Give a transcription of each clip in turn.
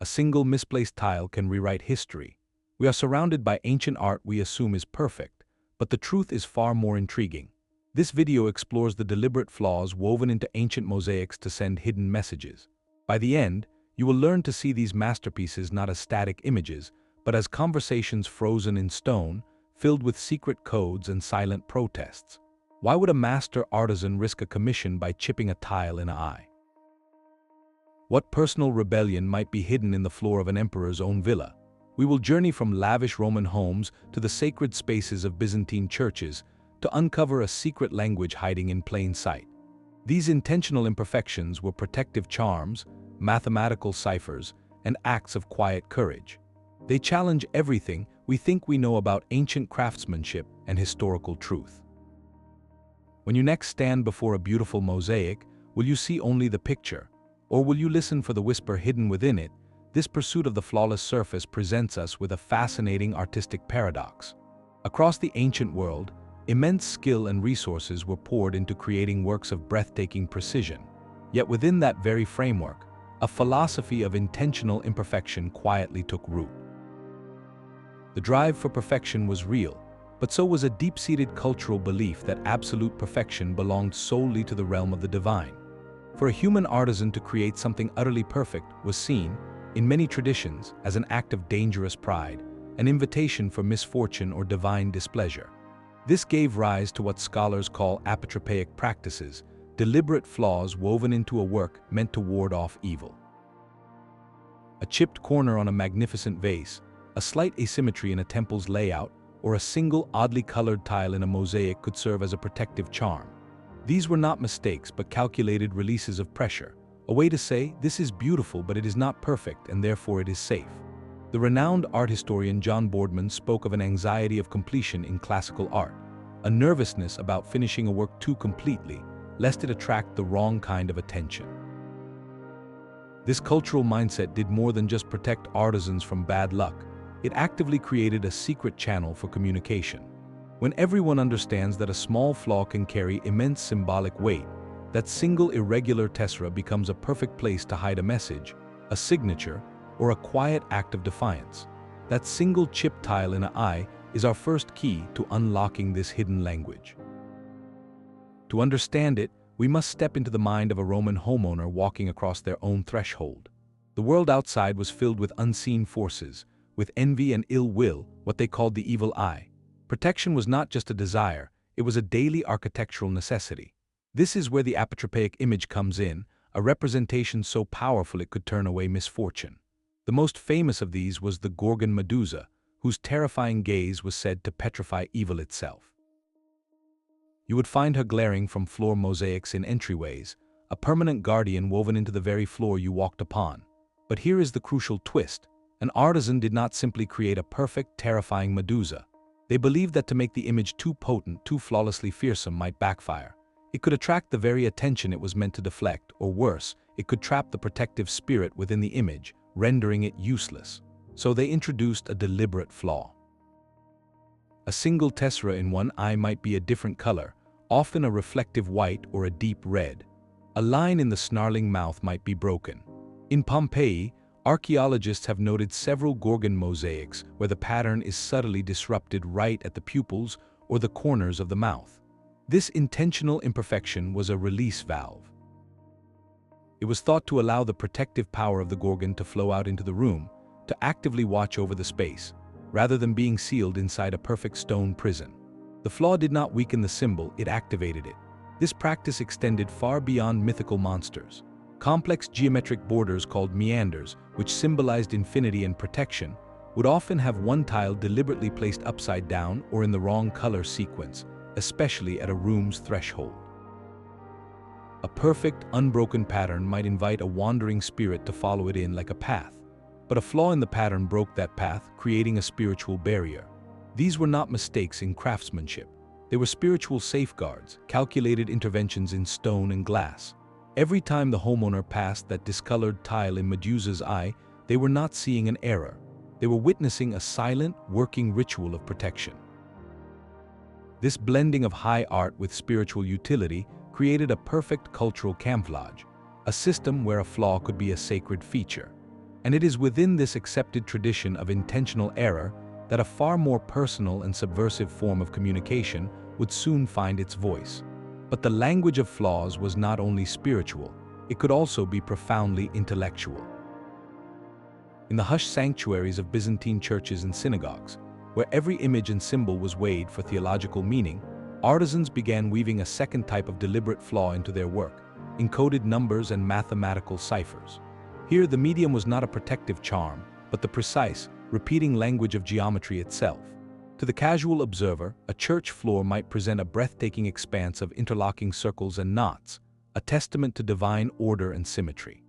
A single misplaced tile can rewrite history. We are surrounded by ancient art we assume is perfect, but the truth is far more intriguing. This video explores the deliberate flaws woven into ancient mosaics to send hidden messages. By the end, you will learn to see these masterpieces not as static images, but as conversations frozen in stone, filled with secret codes and silent protests. Why would a master artisan risk a commission by chipping a tile in an eye? What personal rebellion might be hidden in the floor of an emperor's own villa? We will journey from lavish Roman homes to the sacred spaces of Byzantine churches to uncover a secret language hiding in plain sight. These intentional imperfections were protective charms, mathematical ciphers, and acts of quiet courage. They challenge everything we think we know about ancient craftsmanship and historical truth. When you next stand before a beautiful mosaic, will you see only the picture, or will you listen for the whisper hidden within it? This pursuit of the flawless surface presents us with a fascinating artistic paradox. Across the ancient world, immense skill and resources were poured into creating works of breathtaking precision. Yet within that very framework, a philosophy of intentional imperfection quietly took root. The drive for perfection was real, but so was a deep-seated cultural belief that absolute perfection belonged solely to the realm of the divine. For a human artisan to create something utterly perfect was seen, in many traditions, as an act of dangerous pride, an invitation for misfortune or divine displeasure. This gave rise to what scholars call apotropaic practices, deliberate flaws woven into a work meant to ward off evil. A chipped corner on a magnificent vase, a slight asymmetry in a temple's layout, or a single oddly colored tile in a mosaic could serve as a protective charm. These were not mistakes but calculated releases of pressure, a way to say, this is beautiful but it is not perfect and therefore it is safe. The renowned art historian John Boardman spoke of an anxiety of completion in classical art, a nervousness about finishing a work too completely, lest it attract the wrong kind of attention. This cultural mindset did more than just protect artisans from bad luck. It actively created a secret channel for communication. When everyone understands that a small flaw can carry immense symbolic weight, that single irregular tessera becomes a perfect place to hide a message, a signature, or a quiet act of defiance. That single chip tile in an eye is our first key to unlocking this hidden language. To understand it, we must step into the mind of a Roman homeowner walking across their own threshold. The world outside was filled with unseen forces, with envy and ill will, what they called the evil eye. Protection was not just a desire, it was a daily architectural necessity. This is where the apotropaic image comes in, a representation so powerful it could turn away misfortune. The most famous of these was the Gorgon Medusa, whose terrifying gaze was said to petrify evil itself. You would find her glaring from floor mosaics in entryways, a permanent guardian woven into the very floor you walked upon. But here is the crucial twist. An artisan did not simply create a perfect, terrifying Medusa. They believed that to make the image too potent, too flawlessly fearsome might backfire. It could attract the very attention it was meant to deflect, or worse, it could trap the protective spirit within the image, rendering it useless. So they introduced a deliberate flaw. A single tessera in one eye might be a different color, often a reflective white or a deep red. A line in the snarling mouth might be broken. In Pompeii, archaeologists have noted several Gorgon mosaics where the pattern is subtly disrupted right at the pupils or the corners of the mouth. This intentional imperfection was a release valve. It was thought to allow the protective power of the Gorgon to flow out into the room, to actively watch over the space, rather than being sealed inside a perfect stone prison. The flaw did not weaken the symbol, it activated it. This practice extended far beyond mythical monsters. Complex geometric borders called meanders, which symbolized infinity and protection, would often have one tile deliberately placed upside down or in the wrong color sequence, especially at a room's threshold. A perfect, unbroken pattern might invite a wandering spirit to follow it in like a path, but a flaw in the pattern broke that path, creating a spiritual barrier. These were not mistakes in craftsmanship. They were spiritual safeguards, calculated interventions in stone and glass. Every time the homeowner passed that discolored tile in Medusa's eye, they were not seeing an error. They were witnessing a silent, working ritual of protection. This blending of high art with spiritual utility created a perfect cultural camouflage, a system where a flaw could be a sacred feature. And it is within this accepted tradition of intentional error that a far more personal and subversive form of communication would soon find its voice. But the language of flaws was not only spiritual, it could also be profoundly intellectual. In the hushed sanctuaries of Byzantine churches and synagogues, where every image and symbol was weighed for theological meaning, artisans began weaving a second type of deliberate flaw into their work, encoded numbers and mathematical ciphers. Here, the medium was not a protective charm, but the precise, repeating language of geometry itself. To the casual observer, a church floor might present a breathtaking expanse of interlocking circles and knots, a testament to divine order and symmetry.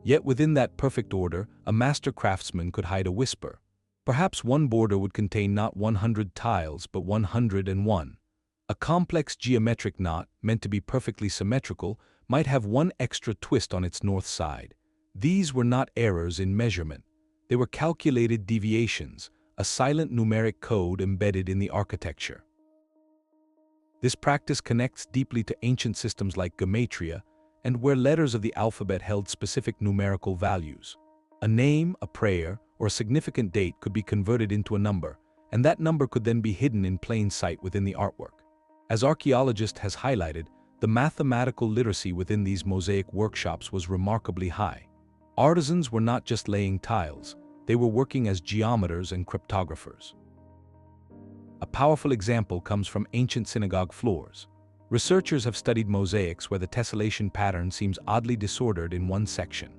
Yet within that perfect order, a master craftsman could hide a whisper. Perhaps one border would contain not 100 tiles, but 101. A complex geometric knot, meant to be perfectly symmetrical, might have one extra twist on its north side. These were not errors in measurement. They were calculated deviations, a silent numeric code embedded in the architecture. This practice connects deeply to ancient systems like gematria, and where letters of the alphabet held specific numerical values. A name, a prayer, or a significant date could be converted into a number, and that number could then be hidden in plain sight within the artwork. As archaeologist has highlighted, the mathematical literacy within these mosaic workshops was remarkably high. Artisans were not just laying tiles, they were working as geometers and cryptographers. A powerful example comes from ancient synagogue floors. Researchers have studied mosaics where the tessellation pattern seems oddly disordered in one section.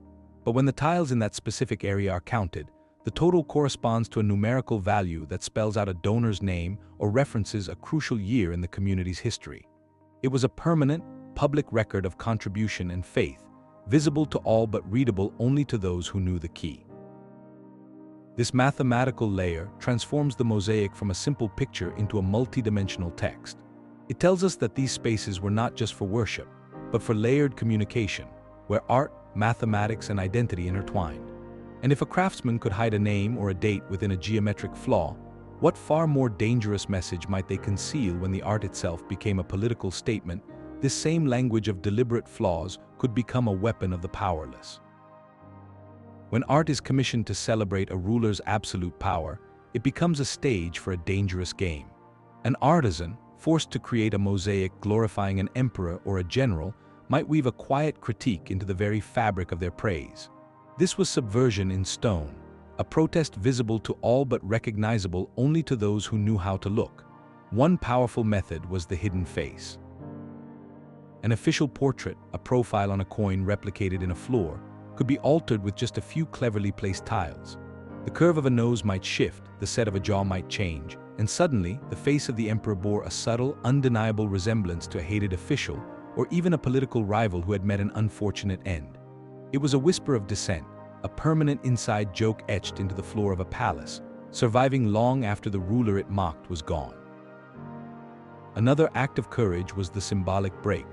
But when the tiles in that specific area are counted, the total corresponds to a numerical value that spells out a donor's name or references a crucial year in the community's history. It was a permanent, public record of contribution and faith, visible to all but readable only to those who knew the key. This mathematical layer transforms the mosaic from a simple picture into a multidimensional text. It tells us that these spaces were not just for worship, but for layered communication, where art, mathematics, and identity intertwined. And if a craftsman could hide a name or a date within a geometric flaw, what far more dangerous message might they conceal when the art itself became a political statement? This same language of deliberate flaws could become a weapon of the powerless. When art is commissioned to celebrate a ruler's absolute power, it becomes a stage for a dangerous game. An artisan, forced to create a mosaic glorifying an emperor or a general, might weave a quiet critique into the very fabric of their praise. This was subversion in stone, a protest visible to all but recognizable only to those who knew how to look. One powerful method was the hidden face. An official portrait, a profile on a coin replicated in a floor, could be altered with just a few cleverly placed tiles. The curve of a nose might shift, the set of a jaw might change, and suddenly the face of the emperor bore a subtle, undeniable resemblance to a hated official or even a political rival who had met an unfortunate end. It was a whisper of dissent, a permanent inside joke etched into the floor of a palace, surviving long after the ruler it mocked was gone. Another act of courage was the symbolic break.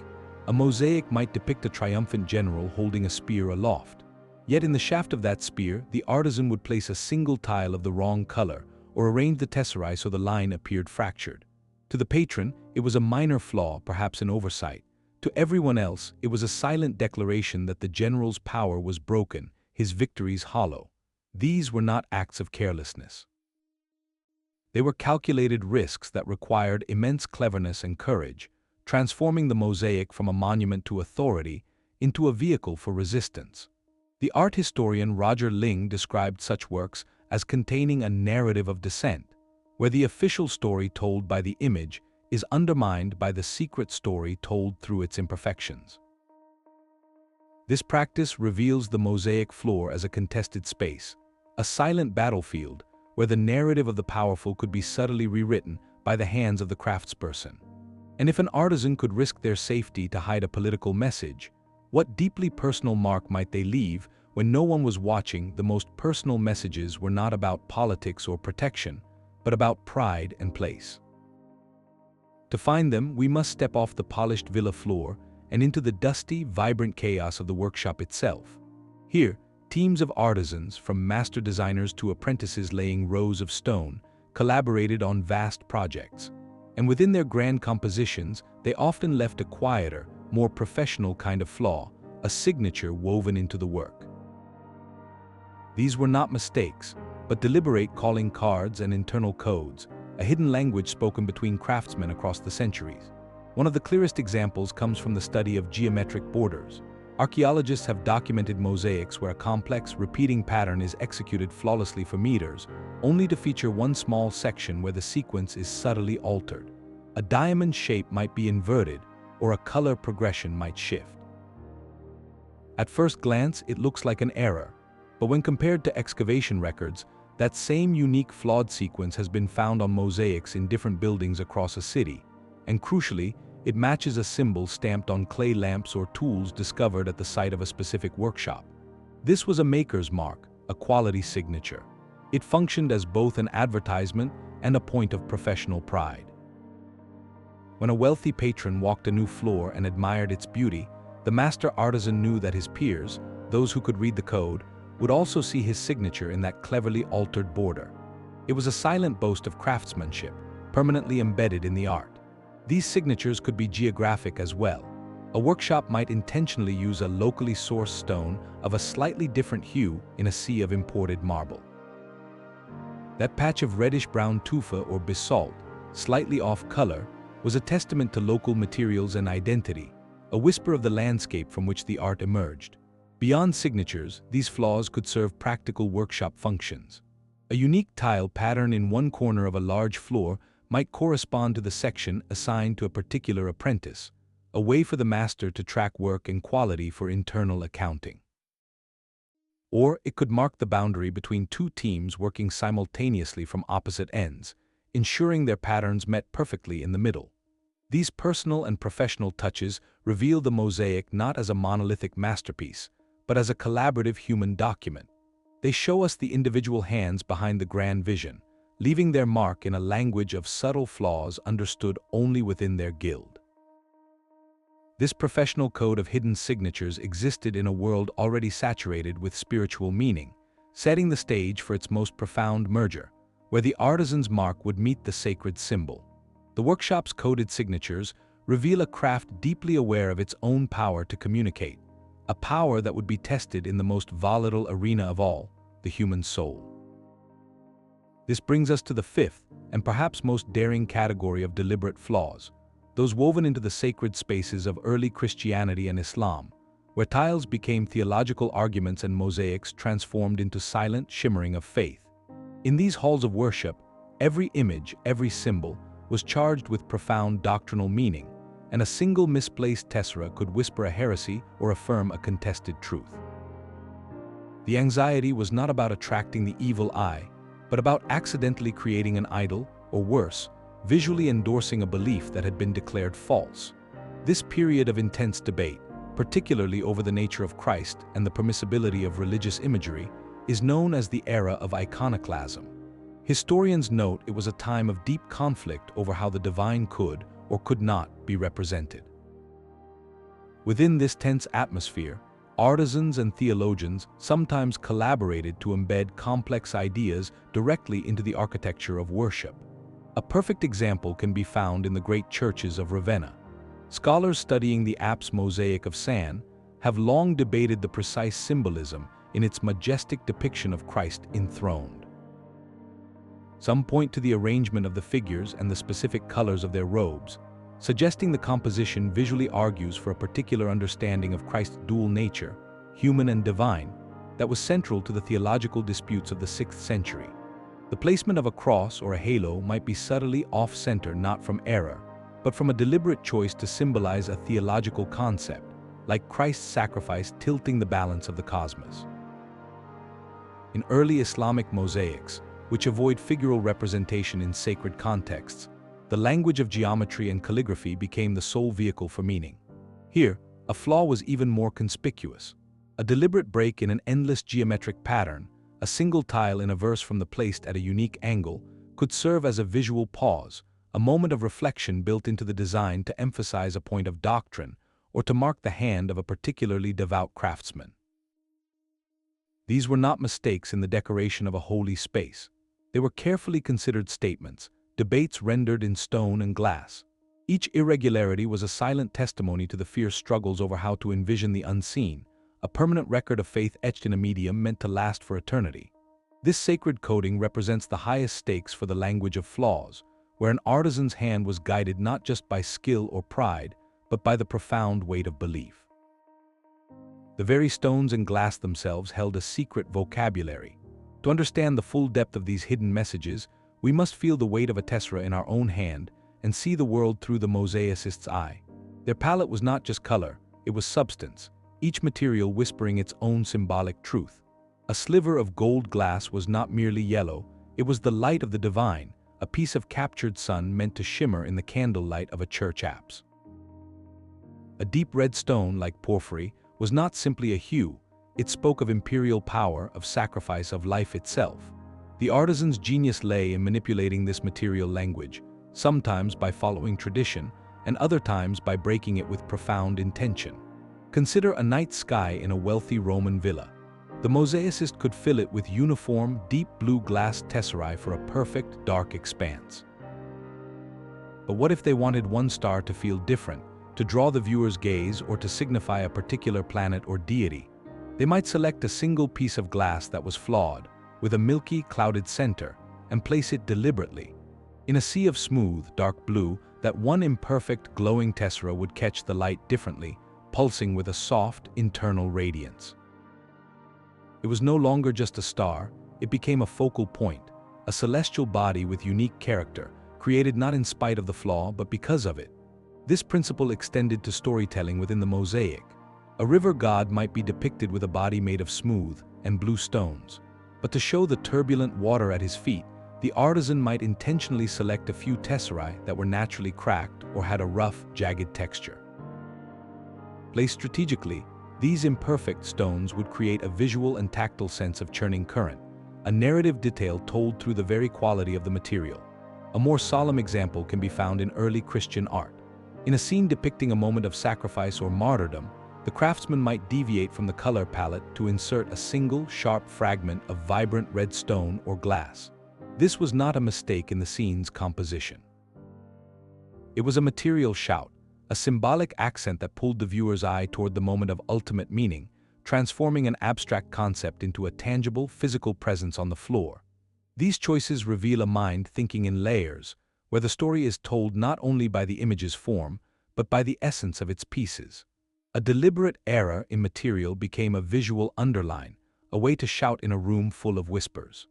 A mosaic might depict a triumphant general holding a spear aloft. Yet in the shaft of that spear, the artisan would place a single tile of the wrong color or arrange the tesserae so the line appeared fractured. To the patron, it was a minor flaw, perhaps an oversight. To everyone else, it was a silent declaration that the general's power was broken, his victories hollow. These were not acts of carelessness. They were calculated risks that required immense cleverness and courage, transforming the mosaic from a monument to authority into a vehicle for resistance. The art historian Roger Ling described such works as containing a narrative of dissent, where the official story told by the image is undermined by the secret story told through its imperfections. This practice reveals the mosaic floor as a contested space, a silent battlefield where the narrative of the powerful could be subtly rewritten by the hands of the craftsperson. And if an artisan could risk their safety to hide a political message, what deeply personal mark might they leave when no one was watching? The most personal messages were not about politics or protection, but about pride and place. To find them, we must step off the polished villa floor and into the dusty, vibrant chaos of the workshop itself. Here, teams of artisans, from master designers to apprentices laying rows of stone, collaborated on vast projects. And within their grand compositions, they often left a quieter, more professional kind of flaw, a signature woven into the work. These were not mistakes, but deliberate calling cards and internal codes, a hidden language spoken between craftsmen across the centuries. One of the clearest examples comes from the study of geometric borders. Archaeologists have documented mosaics where a complex, repeating pattern is executed flawlessly for meters, only to feature one small section where the sequence is subtly altered. A diamond shape might be inverted, or a color progression might shift. At first glance, it looks like an error, but when compared to excavation records, that same unique flawed sequence has been found on mosaics in different buildings across a city, and crucially, it matches a symbol stamped on clay lamps or tools discovered at the site of a specific workshop. This was a maker's mark, a quality signature. It functioned as both an advertisement and a point of professional pride. When a wealthy patron walked a new floor and admired its beauty, the master artisan knew that his peers, those who could read the code, would also see his signature in that cleverly altered border. It was a silent boast of craftsmanship, permanently embedded in the art. These signatures could be geographic as well. A workshop might intentionally use a locally sourced stone of a slightly different hue in a sea of imported marble. That patch of reddish-brown tufa or basalt, slightly off color, was a testament to local materials and identity, a whisper of the landscape from which the art emerged. Beyond signatures, these flaws could serve practical workshop functions. A unique tile pattern in one corner of a large floor might correspond to the section assigned to a particular apprentice, a way for the master to track work and quality for internal accounting. Or it could mark the boundary between two teams working simultaneously from opposite ends, ensuring their patterns met perfectly in the middle. These personal and professional touches reveal the mosaic not as a monolithic masterpiece, but as a collaborative human document. They show us the individual hands behind the grand vision, leaving their mark in a language of subtle flaws understood only within their guild. This professional code of hidden signatures existed in a world already saturated with spiritual meaning, setting the stage for its most profound merger, where the artisan's mark would meet the sacred symbol. The workshop's coded signatures reveal a craft deeply aware of its own power to communicate, a power that would be tested in the most volatile arena of all, the human soul. This brings us to the fifth, and perhaps most daring category of deliberate flaws, those woven into the sacred spaces of early Christianity and Islam, where tiles became theological arguments and mosaics transformed into silent shimmering of faith. In these halls of worship, every image, every symbol, was charged with profound doctrinal meaning, and a single misplaced tessera could whisper a heresy or affirm a contested truth. The anxiety was not about attracting the evil eye, but about accidentally creating an idol, or worse, visually endorsing a belief that had been declared false. This period of intense debate, particularly over the nature of Christ and the permissibility of religious imagery, is known as the era of iconoclasm. Historians note it was a time of deep conflict over how the divine could or could not be represented. Within this tense atmosphere, artisans and theologians sometimes collaborated to embed complex ideas directly into the architecture of worship. A perfect example can be found in the great churches of Ravenna. Scholars studying the apse mosaic of San have long debated the precise symbolism in its majestic depiction of Christ enthroned. Some point to the arrangement of the figures and the specific colors of their robes, suggesting the composition visually argues for a particular understanding of Christ's dual nature, human and divine, that was central to the theological disputes of the 6th century. The placement of a cross or a halo might be subtly off-center not from error, but from a deliberate choice to symbolize a theological concept, like Christ's sacrifice tilting the balance of the cosmos. In early Islamic mosaics, which avoid figural representation in sacred contexts, the language of geometry and calligraphy became the sole vehicle for meaning. Here, a flaw was even more conspicuous. A deliberate break in an endless geometric pattern, a single tile in a verse from the placed at a unique angle, could serve as a visual pause, a moment of reflection built into the design to emphasize a point of doctrine or to mark the hand of a particularly devout craftsman. These were not mistakes in the decoration of a holy space. They were carefully considered statements, debates rendered in stone and glass. Each irregularity was a silent testimony to the fierce struggles over how to envision the unseen, a permanent record of faith etched in a medium meant to last for eternity. This sacred coding represents the highest stakes for the language of flaws, where an artisan's hand was guided not just by skill or pride, but by the profound weight of belief. The very stones and glass themselves held a secret vocabulary. To understand the full depth of these hidden messages, we must feel the weight of a tessera in our own hand and see the world through the mosaicist's eye. Their palette was not just color, it was substance, each material whispering its own symbolic truth. A sliver of gold glass was not merely yellow, it was the light of the divine, a piece of captured sun meant to shimmer in the candlelight of a church apse. A deep red stone, like porphyry, was not simply a hue, it spoke of imperial power, of sacrifice, of life itself. The artisan's genius lay in manipulating this material language, sometimes by following tradition, and other times by breaking it with profound intention. Consider a night sky in a wealthy Roman villa. The mosaicist could fill it with uniform, deep blue glass tesserae for a perfect, dark expanse. But what if they wanted one star to feel different, to draw the viewer's gaze, or to signify a particular planet or deity? They might select a single piece of glass that was flawed, with a milky, clouded center, and place it deliberately. In a sea of smooth, dark blue, that one imperfect, glowing tessera would catch the light differently, pulsing with a soft, internal radiance. It was no longer just a star, it became a focal point, a celestial body with unique character, created not in spite of the flaw, but because of it. This principle extended to storytelling within the mosaic. A river god might be depicted with a body made of smooth and blue stones. But to show the turbulent water at his feet, the artisan might intentionally select a few tesserae that were naturally cracked or had a rough, jagged texture. Placed strategically, these imperfect stones would create a visual and tactile sense of churning current, a narrative detail told through the very quality of the material. A more solemn example can be found in early Christian art. In a scene depicting a moment of sacrifice or martyrdom, the craftsman might deviate from the color palette to insert a single, sharp fragment of vibrant red stone or glass. This was not a mistake in the scene's composition. It was a material shout, a symbolic accent that pulled the viewer's eye toward the moment of ultimate meaning, transforming an abstract concept into a tangible, physical presence on the floor. These choices reveal a mind thinking in layers, where the story is told not only by the image's form, but by the essence of its pieces. A deliberate error in material became a visual underline, a way to shout in a room full of whispers.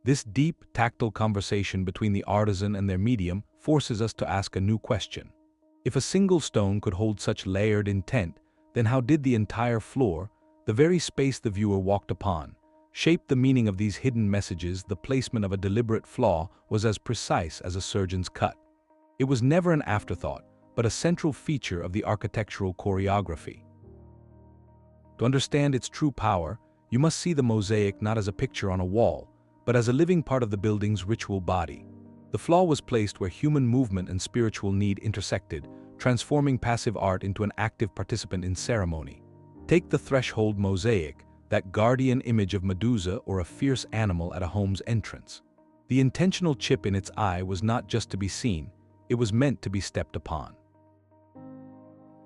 This deep, tactile conversation between the artisan and their medium forces us to ask a new question. If a single stone could hold such layered intent, then how did the entire floor, the very space the viewer walked upon, shape the meaning of these hidden messages? The placement of a deliberate flaw was as precise as a surgeon's cut. It was never an afterthought, but a central feature of the architectural choreography. To understand its true power, you must see the mosaic not as a picture on a wall, but as a living part of the building's ritual body. The flaw was placed where human movement and spiritual need intersected, transforming passive art into an active participant in ceremony. Take the threshold mosaic, that guardian image of Medusa or a fierce animal at a home's entrance. The intentional chip in its eye was not just to be seen, it was meant to be stepped upon.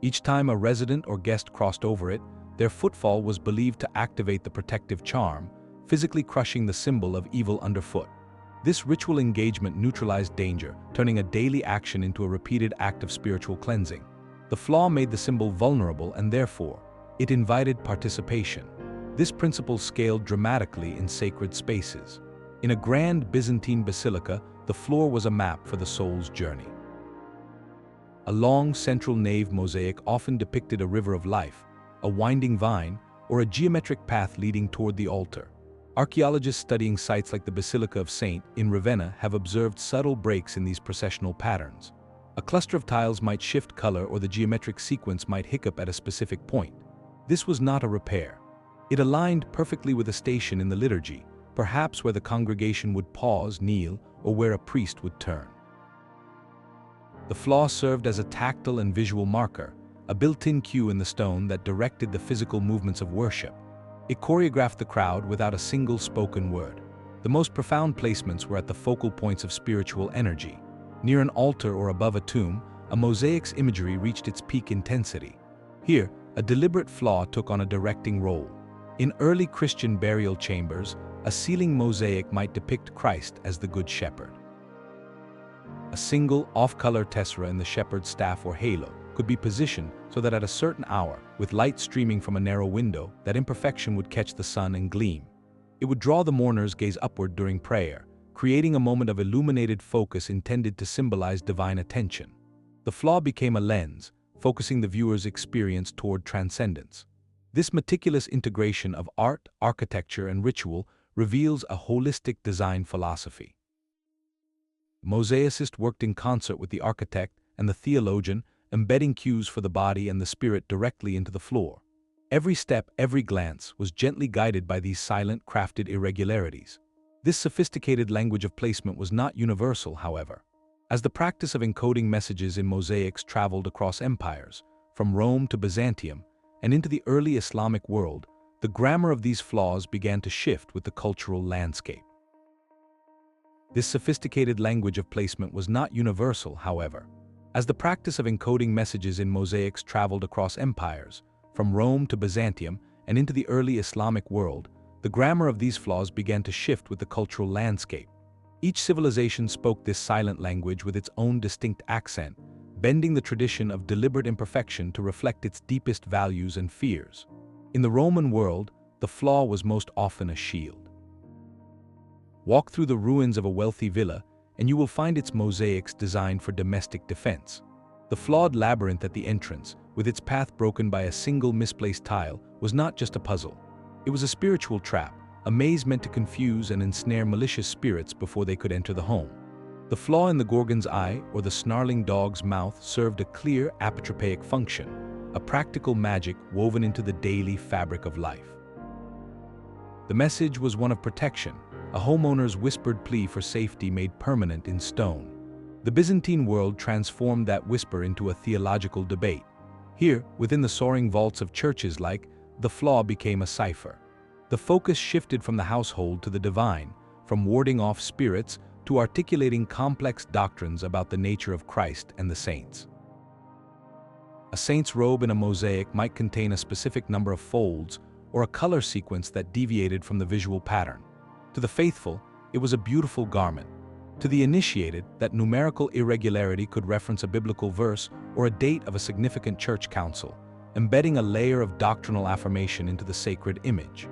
Each time a resident or guest crossed over it, their footfall was believed to activate the protective charm, physically crushing the symbol of evil underfoot. This ritual engagement neutralized danger, turning a daily action into a repeated act of spiritual cleansing. The flaw made the symbol vulnerable, and therefore, it invited participation. This principle scaled dramatically in sacred spaces. In a grand Byzantine basilica, the floor was a map for the soul's journey. A long central nave mosaic often depicted a river of life, a winding vine, or a geometric path leading toward the altar. Archaeologists studying sites like the Basilica of St. in Ravenna have observed subtle breaks in these processional patterns. A cluster of tiles might shift color, or the geometric sequence might hiccup at a specific point. This was not a repair. It aligned perfectly with a station in the liturgy, perhaps where the congregation would pause, kneel, or where a priest would turn. The flaw served as a tactile and visual marker, a built-in cue in the stone that directed the physical movements of worship. It choreographed the crowd without a single spoken word. The most profound placements were at the focal points of spiritual energy. Near an altar or above a tomb, a mosaic's imagery reached its peak intensity. Here, a deliberate flaw took on a directing role. In early Christian burial chambers, a ceiling mosaic might depict Christ as the Good Shepherd. A single, off-color tessera in the shepherd's staff or halo could be positioned so that at a certain hour, with light streaming from a narrow window, that imperfection would catch the sun and gleam. It would draw the mourner's gaze upward during prayer, creating a moment of illuminated focus intended to symbolize divine attention. The flaw became a lens, focusing the viewer's experience toward transcendence. This meticulous integration of art, architecture, and ritual reveals a holistic design philosophy. Mosaicists worked in concert with the architect and the theologian, embedding cues for the body and the spirit directly into the floor. Every step, every glance was gently guided by these silent, crafted irregularities. This sophisticated language of placement was not universal, however. As the practice of encoding messages in mosaics traveled across empires, from Rome to Byzantium, and into the early Islamic world, the grammar of these flaws began to shift with the cultural landscape. This sophisticated language of placement was not universal, however. As the practice of encoding messages in mosaics traveled across empires, from Rome to Byzantium and into the early Islamic world, the grammar of these flaws began to shift with the cultural landscape. Each civilization spoke this silent language with its own distinct accent, bending the tradition of deliberate imperfection to reflect its deepest values and fears. In the Roman world, the flaw was most often a shield. Walk through the ruins of a wealthy villa, and you will find its mosaics designed for domestic defense. The flawed labyrinth at the entrance, with its path broken by a single misplaced tile, was not just a puzzle. It was a spiritual trap, a maze meant to confuse and ensnare malicious spirits before they could enter the home. The flaw in the gorgon's eye or the snarling dog's mouth served a clear apotropaic function, a practical magic woven into the daily fabric of life. The message was one of protection, a homeowner's whispered plea for safety made permanent in stone. The Byzantine world transformed that whisper into a theological debate. Here, within the soaring vaults of churches the flaw became a cipher. The focus shifted from the household to the divine, from warding off spirits to articulating complex doctrines about the nature of Christ and the saints. A saint's robe in a mosaic might contain a specific number of folds or a color sequence that deviated from the visual pattern. To the faithful, it was a beautiful garment. To the initiated, that numerical irregularity could reference a biblical verse or a date of a significant church council, embedding a layer of doctrinal affirmation into the sacred image.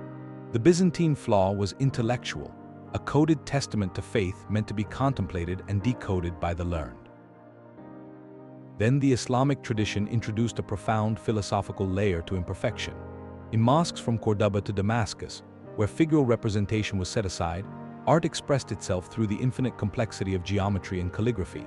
The Byzantine flaw was intellectual, a coded testament to faith meant to be contemplated and decoded by the learned. Then the Islamic tradition introduced a profound philosophical layer to imperfection. In mosques from Cordoba to Damascus, where figural representation was set aside, art expressed itself through the infinite complexity of geometry and calligraphy.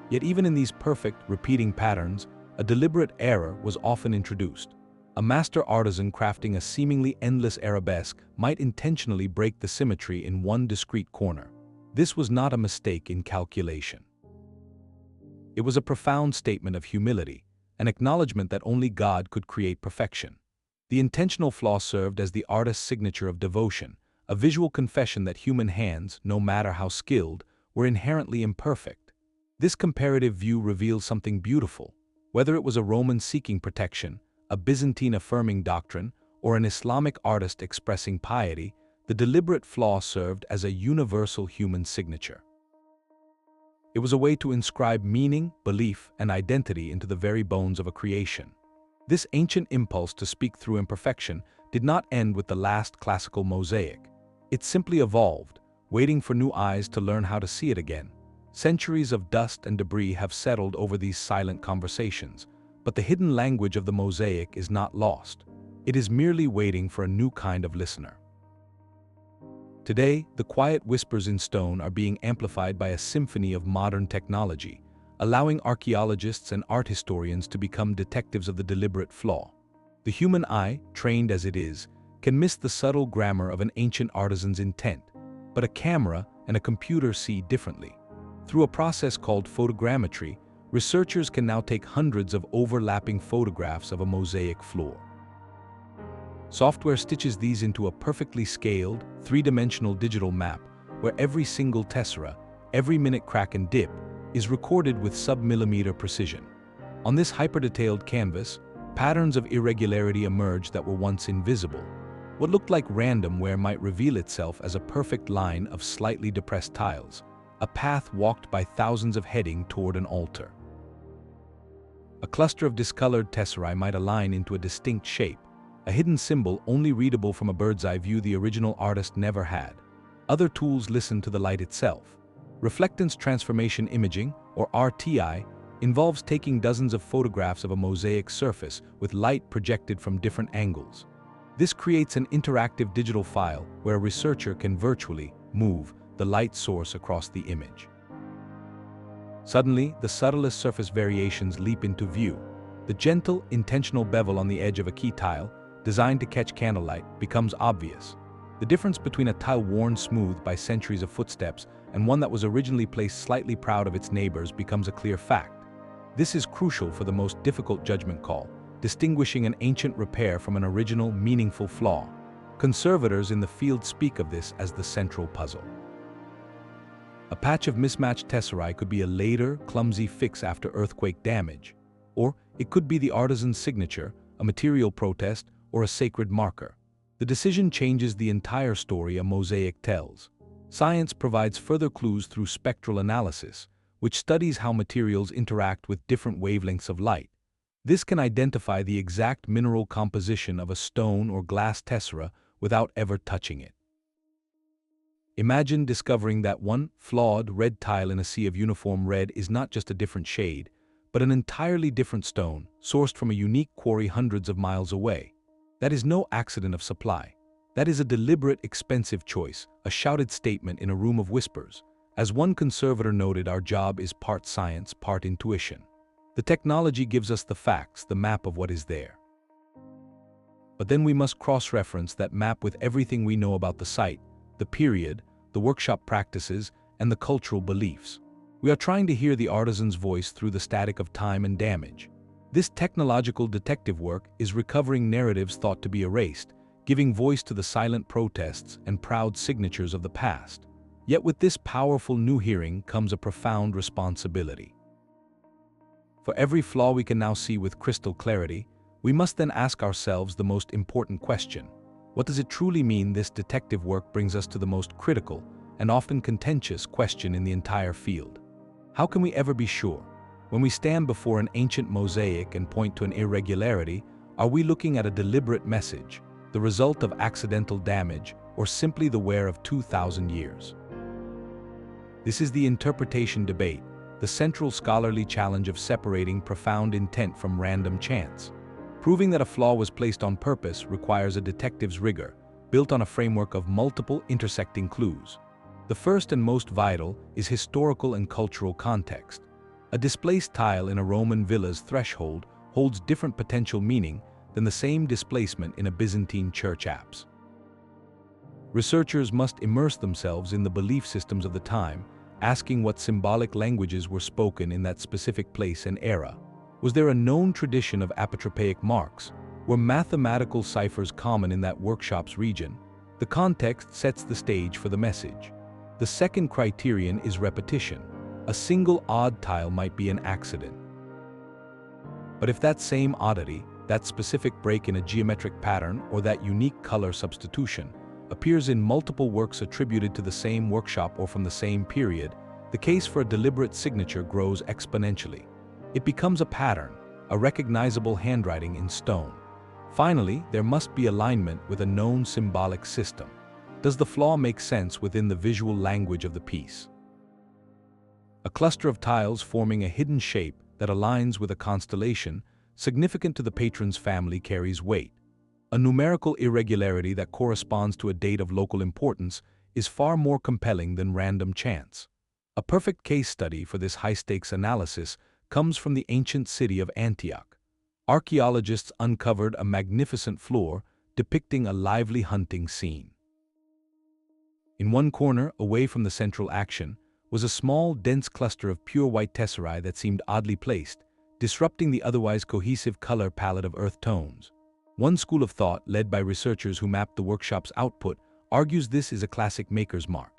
Yet even in these perfect, repeating patterns, a deliberate error was often introduced. A master artisan crafting a seemingly endless arabesque might intentionally break the symmetry in one discrete corner. This was not a mistake in calculation. It was a profound statement of humility, an acknowledgement that only God could create perfection. The intentional flaw served as the artist's signature of devotion, a visual confession that human hands, no matter how skilled, were inherently imperfect. This comparative view reveals something beautiful. Whether it was a Roman seeking protection, a Byzantine affirming doctrine, or an Islamic artist expressing piety, the deliberate flaw served as a universal human signature. It was a way to inscribe meaning, belief, and identity into the very bones of a creation. This ancient impulse to speak through imperfection did not end with the last classical mosaic. It simply evolved, waiting for new eyes to learn how to see it again. Centuries of dust and debris have settled over these silent conversations, but the hidden language of the mosaic is not lost. It is merely waiting for a new kind of listener. Today, the quiet whispers in stone are being amplified by a symphony of modern technology, allowing archaeologists and art historians to become detectives of the deliberate flaw. The human eye, trained as it is, can miss the subtle grammar of an ancient artisan's intent, but a camera and a computer see differently. Through a process called photogrammetry, researchers can now take hundreds of overlapping photographs of a mosaic floor. Software stitches these into a perfectly scaled, three-dimensional digital map where every single tessera, every minute crack and dip, is recorded with sub-millimeter precision. On this hyper-detailed canvas, Patterns of irregularity emerge that were once invisible. What looked like random wear might reveal itself as a perfect line of slightly depressed tiles, a path walked by thousands of heading toward an altar. A cluster of discolored tesserae might align into a distinct shape, a hidden symbol only readable from a bird's-eye view the original artist never had. Other tools listen to the light itself. Reflectance transformation imaging, or RTI, involves taking dozens of photographs of a mosaic surface with light projected from different angles. This creates an interactive digital file where a researcher can virtually move the light source across the image. Suddenly, the subtlest surface variations leap into view. The gentle, intentional bevel on the edge of a key tile, designed to catch candlelight, becomes obvious. The difference between a tile worn smooth by centuries of footsteps and one that was originally placed slightly proud of its neighbors becomes a clear fact. This is crucial for the most difficult judgment call, distinguishing an ancient repair from an original, meaningful flaw. Conservators in the field speak of this as the central puzzle. A patch of mismatched tesserae could be a later, clumsy fix after earthquake damage, or it could be the artisan's signature, a material protest, or a sacred marker. The decision changes the entire story a mosaic tells. Science provides further clues through spectral analysis, which studies how materials interact with different wavelengths of light. This can identify the exact mineral composition of a stone or glass tessera without ever touching it. Imagine discovering that one flawed red tile in a sea of uniform red is not just a different shade, but an entirely different stone, sourced from a unique quarry hundreds of miles away. That is no accident of supply. That is a deliberate, expensive choice, a shouted statement in a room of whispers. As one conservator noted, our job is part science, part intuition. The technology gives us the facts, the map of what is there. But then we must cross-reference that map with everything we know about the site, the period, the workshop practices, and the cultural beliefs. We are trying to hear the artisan's voice through the static of time and damage. This technological detective work is recovering narratives thought to be erased, giving voice to the silent protests and proud signatures of the past. Yet with this powerful new hearing comes a profound responsibility. For every flaw we can now see with crystal clarity, we must then ask ourselves the most important question. What does it truly mean? This detective work brings us to the most critical and often contentious question in the entire field. How can we ever be sure? When we stand before an ancient mosaic and point to an irregularity, are we looking at a deliberate message, the result of accidental damage, or simply the wear of 2,000 years? This is the interpretation debate, the central scholarly challenge of separating profound intent from random chance. Proving that a flaw was placed on purpose requires a detective's rigor, built on a framework of multiple intersecting clues. The first and most vital is historical and cultural context. A displaced tile in a Roman villa's threshold holds different potential meaning than the same displacement in a Byzantine church apse. Researchers must immerse themselves in the belief systems of the time, asking what symbolic languages were spoken in that specific place and era. Was there a known tradition of apotropaic marks? Were mathematical ciphers common in that workshop's region? The context sets the stage for the message. The second criterion is repetition. A single odd tile might be an accident. But if that same oddity, that specific break in a geometric pattern, or that unique color substitution, appears in multiple works attributed to the same workshop or from the same period, the case for a deliberate signature grows exponentially. It becomes a pattern, a recognizable handwriting in stone. Finally, there must be alignment with a known symbolic system. Does the flaw make sense within the visual language of the piece? A cluster of tiles forming a hidden shape that aligns with a constellation, significant to the patron's family, carries weight. A numerical irregularity that corresponds to a date of local importance is far more compelling than random chance. A perfect case study for this high-stakes analysis comes from the ancient city of Antioch. Archaeologists uncovered a magnificent floor depicting a lively hunting scene. In one corner, away from the central action, was a small, dense cluster of pure white tesserae that seemed oddly placed, disrupting the otherwise cohesive color palette of earth tones. One school of thought, led by researchers who mapped the workshop's output, argues this is a classic maker's mark.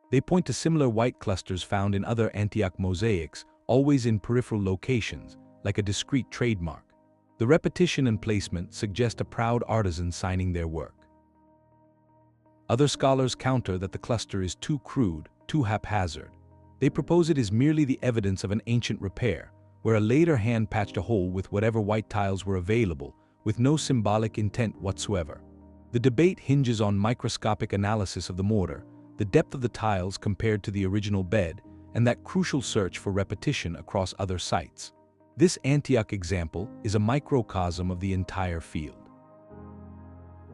They point to similar white clusters found in other Antioch mosaics, always in peripheral locations, like a discrete trademark. The repetition and placement suggest a proud artisan signing their work. Other scholars counter that the cluster is too crude, too haphazard. They propose it is merely the evidence of an ancient repair, where a later hand patched a hole with whatever white tiles were available, with no symbolic intent whatsoever. The debate hinges on microscopic analysis of the mortar, the depth of the tiles compared to the original bed, and that crucial search for repetition across other sites. This Antioch example is a microcosm of the entire field.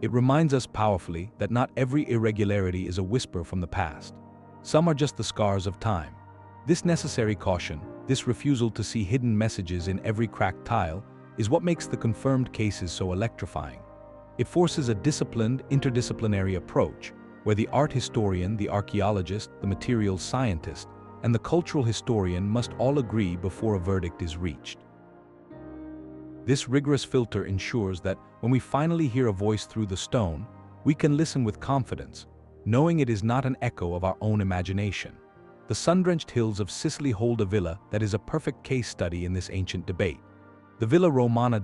It reminds us powerfully that not every irregularity is a whisper from the past. Some are just the scars of time. This necessary caution, this refusal to see hidden messages in every cracked tile, is what makes the confirmed cases so electrifying. It forces a disciplined, interdisciplinary approach, where the art historian, the archaeologist, the materials scientist, and the cultural historian must all agree before a verdict is reached. This rigorous filter ensures that when we finally hear a voice through the stone, we can listen with confidence, knowing it is not an echo of our own imagination. The sun-drenched hills of Sicily hold a villa that is a perfect case study in this ancient debate. The Villa Romana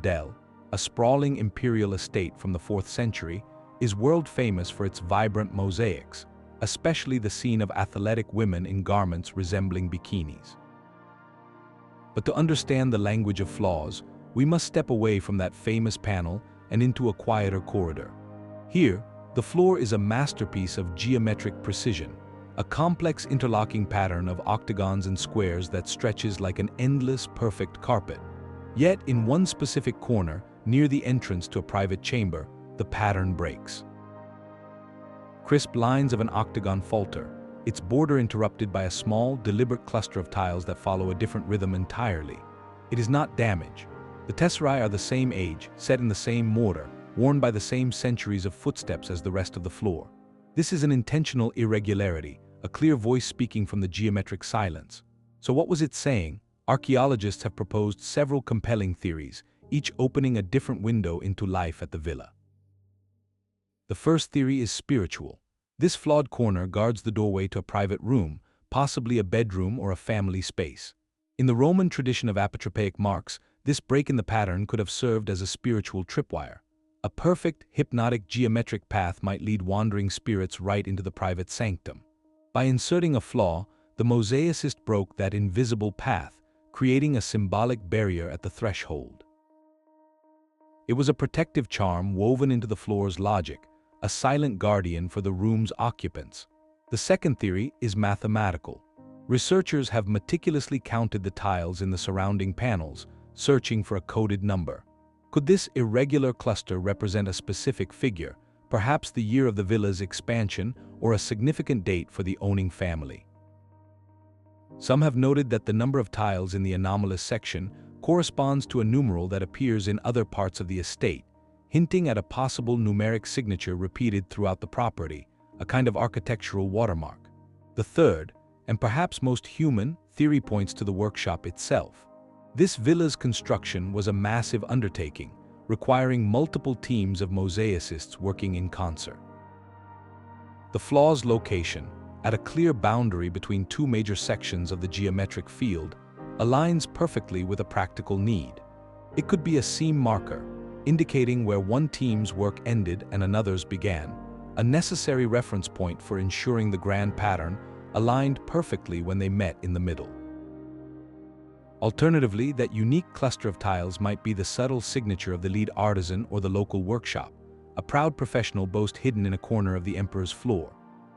a sprawling imperial estate from the 4th century, is world-famous for its vibrant mosaics, especially the scene of athletic women in garments resembling bikinis. But to understand the language of flaws, we must step away from that famous panel and into a quieter corridor. Here, the floor is a masterpiece of geometric precision, a complex interlocking pattern of octagons and squares that stretches like an endless, perfect carpet. Yet, in one specific corner, near the entrance to a private chamber, the pattern breaks. Crisp lines of an octagon falter, its border interrupted by a small, deliberate cluster of tiles that follow a different rhythm entirely. It is not damage. The tesserae are the same age, set in the same mortar, worn by the same centuries of footsteps as the rest of the floor. This is an intentional irregularity, a clear voice speaking from the geometric silence. So what was it saying? Archaeologists have proposed several compelling theories, each opening a different window into life at the villa. The first theory is spiritual. This flawed corner guards the doorway to a private room, possibly a bedroom or a family space. In the Roman tradition of apotropaic marks, this break in the pattern could have served as a spiritual tripwire. A perfect, hypnotic geometric path might lead wandering spirits right into the private sanctum. By inserting a flaw, the mosaicist broke that invisible path, creating a symbolic barrier at the threshold. It was a protective charm woven into the floor's logic, a silent guardian for the room's occupants. The second theory is mathematical. Researchers have meticulously counted the tiles in the surrounding panels, searching for a coded number. Could this irregular cluster represent a specific figure, perhaps the year of the villa's expansion or a significant date for the owning family? Some have noted that the number of tiles in the anomalous section corresponds to a numeral that appears in other parts of the estate, hinting at a possible numeric signature repeated throughout the property, a kind of architectural watermark. The third, and perhaps most human, theory points to the workshop itself. This villa's construction was a massive undertaking, requiring multiple teams of mosaicists working in concert. The flaw's location, at a clear boundary between two major sections of the geometric field, aligns perfectly with a practical need. It could be a seam marker, indicating where one team's work ended and another's began, a necessary reference point for ensuring the grand pattern aligned perfectly when they met in the middle. Alternatively, that unique cluster of tiles might be the subtle signature of the lead artisan or the local workshop, a proud professional boast hidden in a corner of the emperor's floor.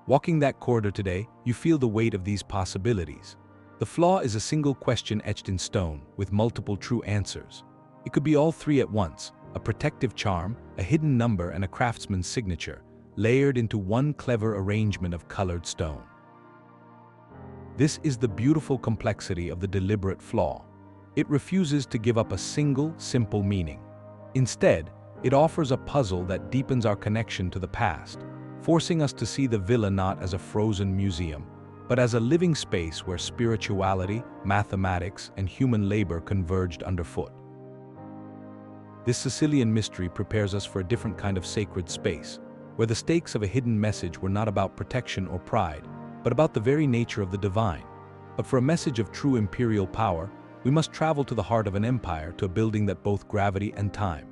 Walking that corridor today, you feel the weight of these possibilities. The flaw is a single question etched in stone, with multiple true answers. It could be all three at once, a protective charm, a hidden number, and a craftsman's signature, layered into one clever arrangement of colored stone. This is the beautiful complexity of the deliberate flaw. It refuses to give up a single, simple meaning. Instead, it offers a puzzle that deepens our connection to the past, forcing us to see the villa not as a frozen museum, but as a living space where spirituality, mathematics, and human labor converged underfoot. This Sicilian mystery prepares us for a different kind of sacred space, where the stakes of a hidden message were not about protection or pride, but about the very nature of the divine. But for a message of true imperial power, we must travel to the heart of an empire, to a building that both gravity and time.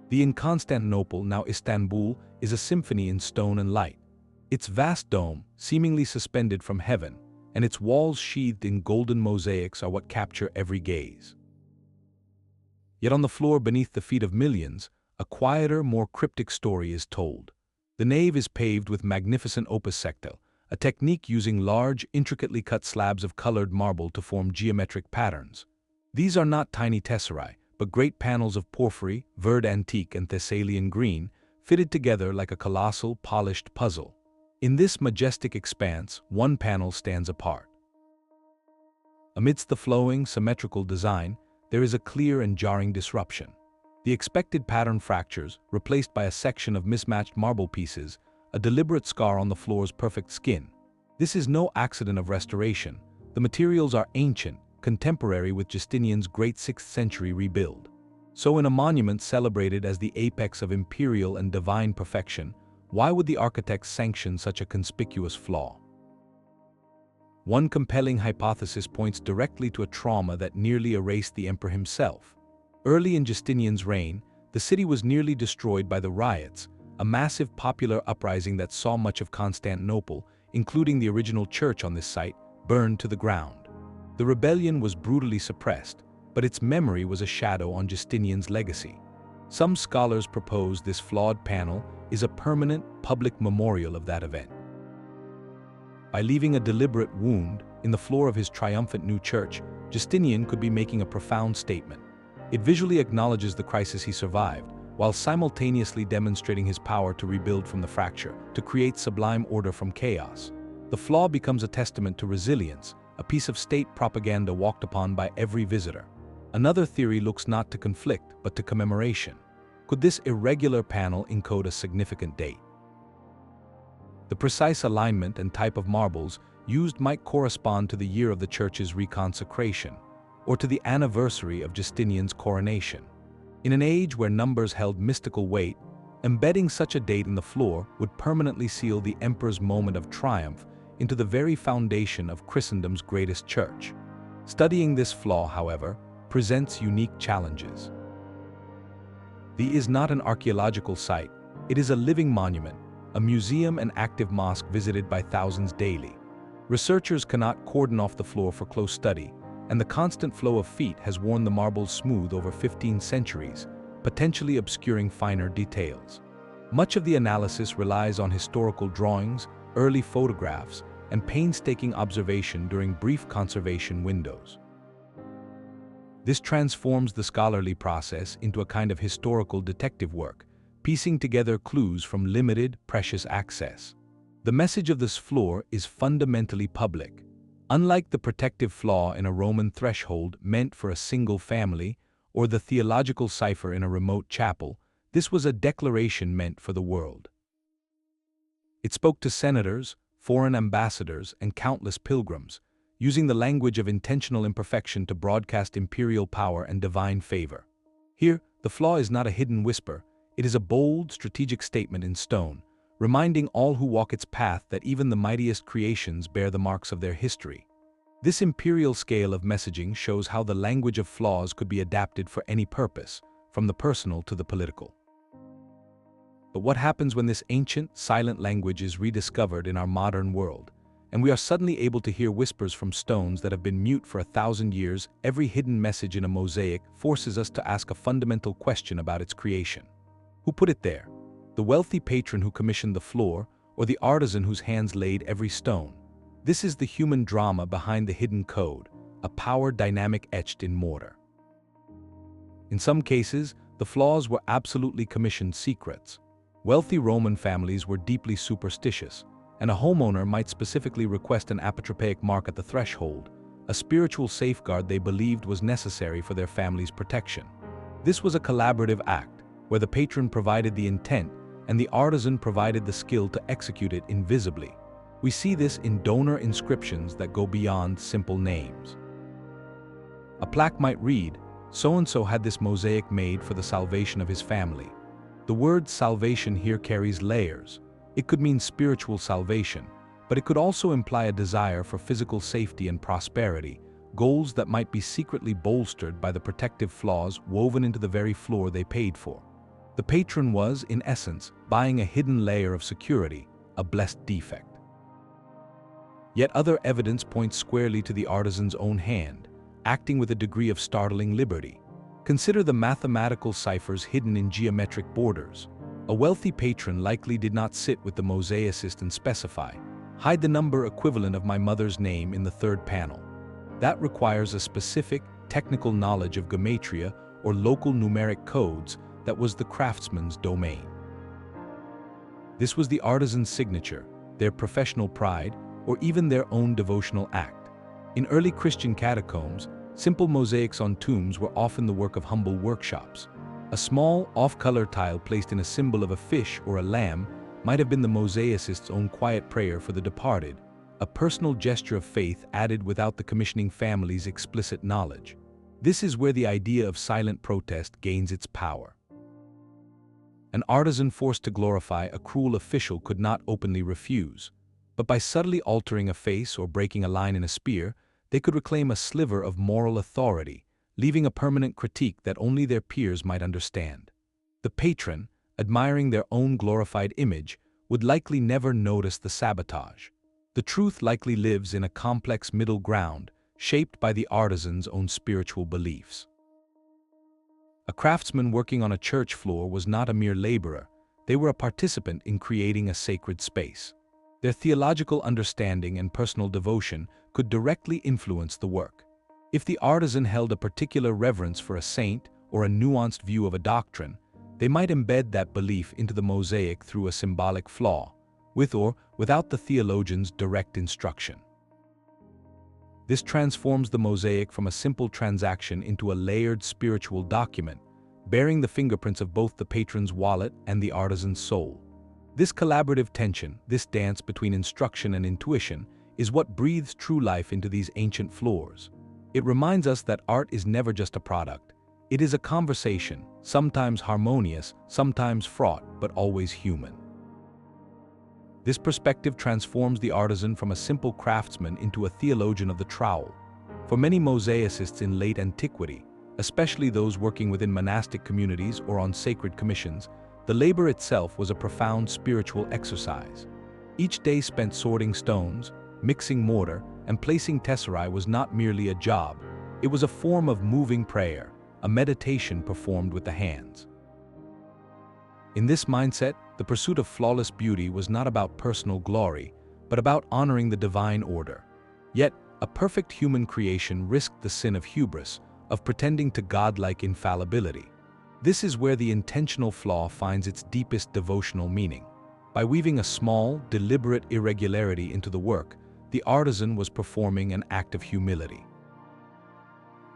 The in Constantinople, now Istanbul, is a symphony in stone and light. Its vast dome, seemingly suspended from heaven, and its walls sheathed in golden mosaics are what capture every gaze. Yet on the floor beneath the feet of millions, a quieter, more cryptic story is told. The nave is paved with magnificent opus sectile, a technique using large, intricately cut slabs of colored marble to form geometric patterns. These are not tiny tesserae, but great panels of porphyry, verd antique and Thessalian green, fitted together like a colossal, polished puzzle. In this majestic expanse, one panel stands apart. Amidst the flowing, symmetrical design, there is a clear and jarring disruption. The expected pattern fractures, replaced by a section of mismatched marble pieces, a deliberate scar on the floor's perfect skin. This is no accident of restoration. The materials are ancient, contemporary with Justinian's great 6th century rebuild. So in a monument celebrated as the apex of imperial and divine perfection, why would the architects sanction such a conspicuous flaw? One compelling hypothesis points directly to a trauma that nearly erased the emperor himself. Early in Justinian's reign, the city was nearly destroyed by the riots, a massive popular uprising that saw much of Constantinople, including the original church on this site, burned to the ground. The rebellion was brutally suppressed, but its memory was a shadow on Justinian's legacy. Some scholars propose this flawed panel is a permanent public memorial of that event. By leaving a deliberate wound in the floor of his triumphant new church, Justinian could be making a profound statement. It visually acknowledges the crisis he survived, while simultaneously demonstrating his power to rebuild from the fracture, to create sublime order from chaos. The flaw becomes a testament to resilience, a piece of state propaganda walked upon by every visitor. Another theory looks not to conflict, but to commemoration. Could this irregular panel encode a significant date? The precise alignment and type of marbles used might correspond to the year of the church's reconsecration, or to the anniversary of Justinian's coronation. In an age where numbers held mystical weight, embedding such a date in the floor would permanently seal the emperor's moment of triumph into the very foundation of Christendom's greatest church. Studying this flaw, however, presents unique challenges. The is not an archaeological site, it is a living monument, a museum and active mosque visited by thousands daily. Researchers cannot cordon off the floor for close study, and the constant flow of feet has worn the marbles smooth over 15 centuries, potentially obscuring finer details. Much of the analysis relies on historical drawings, early photographs, and painstaking observation during brief conservation windows. This transforms the scholarly process into a kind of historical detective work, piecing together clues from limited, precious access. The message of this floor is fundamentally public. Unlike the protective flaw in a Roman threshold meant for a single family, or the theological cipher in a remote chapel, this was a declaration meant for the world. It spoke to senators, foreign ambassadors, and countless pilgrims, using the language of intentional imperfection to broadcast imperial power and divine favor. Here, the flaw is not a hidden whisper, it is a bold, strategic statement in stone, reminding all who walk its path that even the mightiest creations bear the marks of their history. This imperial scale of messaging shows how the language of flaws could be adapted for any purpose, from the personal to the political. But what happens when this ancient, silent language is rediscovered in our modern world, and we are suddenly able to hear whispers from stones that have been mute for 1,000 years? Every hidden message in a mosaic forces us to ask a fundamental question about its creation. Who put it there? The wealthy patron who commissioned the floor, or the artisan whose hands laid every stone? This is the human drama behind the hidden code, a power dynamic etched in mortar. In some cases, the flaws were absolutely commissioned secrets. Wealthy Roman families were deeply superstitious, and a homeowner might specifically request an apotropaic mark at the threshold, a spiritual safeguard they believed was necessary for their family's protection. This was a collaborative act, where the patron provided the intent and the artisan provided the skill to execute it invisibly. We see this in donor inscriptions that go beyond simple names. A plaque might read, "So-and-so had this mosaic made for the salvation of his family." The word salvation here carries layers. It could mean spiritual salvation, but it could also imply a desire for physical safety and prosperity, goals that might be secretly bolstered by the protective flaws woven into the very floor they paid for. The patron was, in essence, buying a hidden layer of security, a blessed defect. Yet other evidence points squarely to the artisan's own hand, acting with a degree of startling liberty. Consider the mathematical ciphers hidden in geometric borders. A wealthy patron likely did not sit with the mosaicist and specify, "Hide the number equivalent of my mother's name in the third panel." That requires a specific, technical knowledge of gematria or local numeric codes that was the craftsman's domain. This was the artisan's signature, their professional pride, or even their own devotional act. In early Christian catacombs, simple mosaics on tombs were often the work of humble workshops. A small, off-color tile placed in a symbol of a fish or a lamb might have been the mosaicist's own quiet prayer for the departed, a personal gesture of faith added without the commissioning family's explicit knowledge. This is where the idea of silent protest gains its power. An artisan forced to glorify a cruel official could not openly refuse, but by subtly altering a face or breaking a line in a spear, they could reclaim a sliver of moral authority, leaving a permanent critique that only their peers might understand. The patron, admiring their own glorified image, would likely never notice the sabotage. The truth likely lives in a complex middle ground, shaped by the artisan's own spiritual beliefs. A craftsman working on a church floor was not a mere laborer, they were a participant in creating a sacred space. Their theological understanding and personal devotion could directly influence the work. If the artisan held a particular reverence for a saint or a nuanced view of a doctrine, they might embed that belief into the mosaic through a symbolic flaw, with or without the theologian's direct instruction. This transforms the mosaic from a simple transaction into a layered spiritual document, bearing the fingerprints of both the patron's wallet and the artisan's soul. This collaborative tension, this dance between instruction and intuition, is what breathes true life into these ancient floors. It reminds us that art is never just a product. It is a conversation, sometimes harmonious, sometimes fraught, but always human. This perspective transforms the artisan from a simple craftsman into a theologian of the trowel. For many mosaicists in late antiquity, especially those working within monastic communities or on sacred commissions, the labor itself was a profound spiritual exercise. Each day spent sorting stones, mixing mortar, and placing tesserae was not merely a job, it was a form of moving prayer, a meditation performed with the hands. In this mindset, the pursuit of flawless beauty was not about personal glory, but about honoring the divine order. Yet, a perfect human creation risked the sin of hubris, of pretending to godlike infallibility. This is where the intentional flaw finds its deepest devotional meaning. By weaving a small, deliberate irregularity into the work, the artisan was performing an act of humility.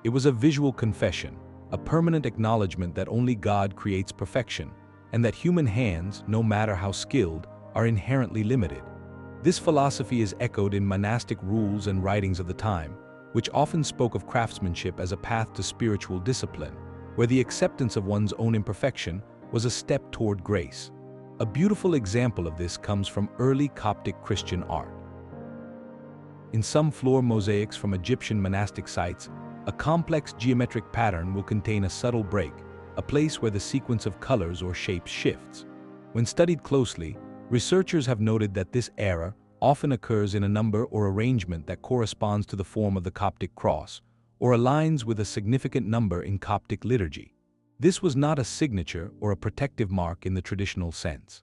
It was a visual confession, a permanent acknowledgement that only God creates perfection, and that human hands, no matter how skilled, are inherently limited. This philosophy is echoed in monastic rules and writings of the time, which often spoke of craftsmanship as a path to spiritual discipline, where the acceptance of one's own imperfection was a step toward grace. A beautiful example of this comes from early Coptic Christian art. In some floor mosaics from Egyptian monastic sites, a complex geometric pattern will contain a subtle break, a place where the sequence of colors or shapes shifts. When studied closely, researchers have noted that this error often occurs in a number or arrangement that corresponds to the form of the Coptic cross, or aligns with a significant number in Coptic liturgy. This was not a signature or a protective mark in the traditional sense.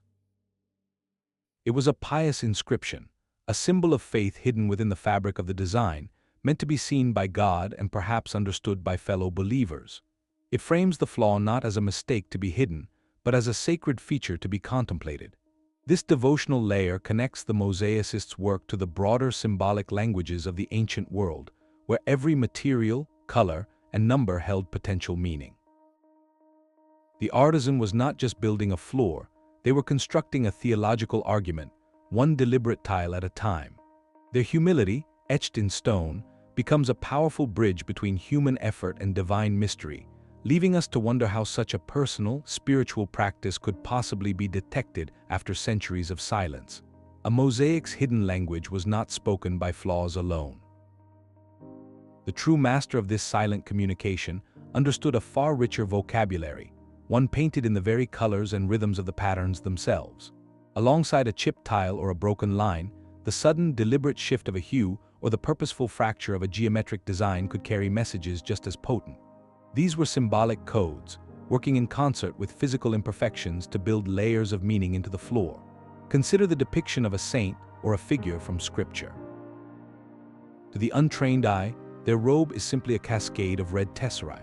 It was a pious inscription, a symbol of faith hidden within the fabric of the design, meant to be seen by God and perhaps understood by fellow believers. It frames the flaw not as a mistake to be hidden, but as a sacred feature to be contemplated. This devotional layer connects the mosaicist's work to the broader symbolic languages of the ancient world, where every material, color, and number held potential meaning. The artisan was not just building a floor, they were constructing a theological argument, one deliberate tile at a time. Their humility, etched in stone, becomes a powerful bridge between human effort and divine mystery, leaving us to wonder how such a personal, spiritual practice could possibly be detected after centuries of silence. A mosaic's hidden language was not spoken by flaws alone. The The true master of this silent communication understood a far richer vocabulary, one painted in the very colors and rhythms of the patterns themselves. Alongside a chipped tile or a broken line, the sudden, deliberate shift of a hue or the purposeful fracture of a geometric design could carry messages just as potent. These were symbolic codes, working in concert with physical imperfections to build layers of meaning into the floor. Consider the depiction of a saint or a figure from Scripture. To the untrained eye, their robe is simply a cascade of red tesserae.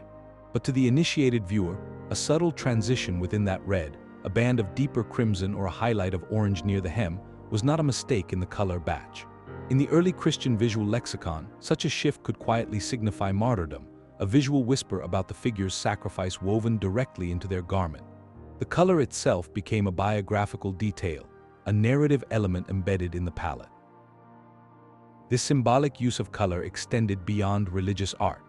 But to the initiated viewer, a subtle transition within that red, a band of deeper crimson or a highlight of orange near the hem, was not a mistake in the color batch. In the early Christian visual lexicon, such a shift could quietly signify martyrdom, a visual whisper about the figure's sacrifice woven directly into their garment. The color itself became a biographical detail, a narrative element embedded in the palette. This symbolic use of color extended beyond religious art.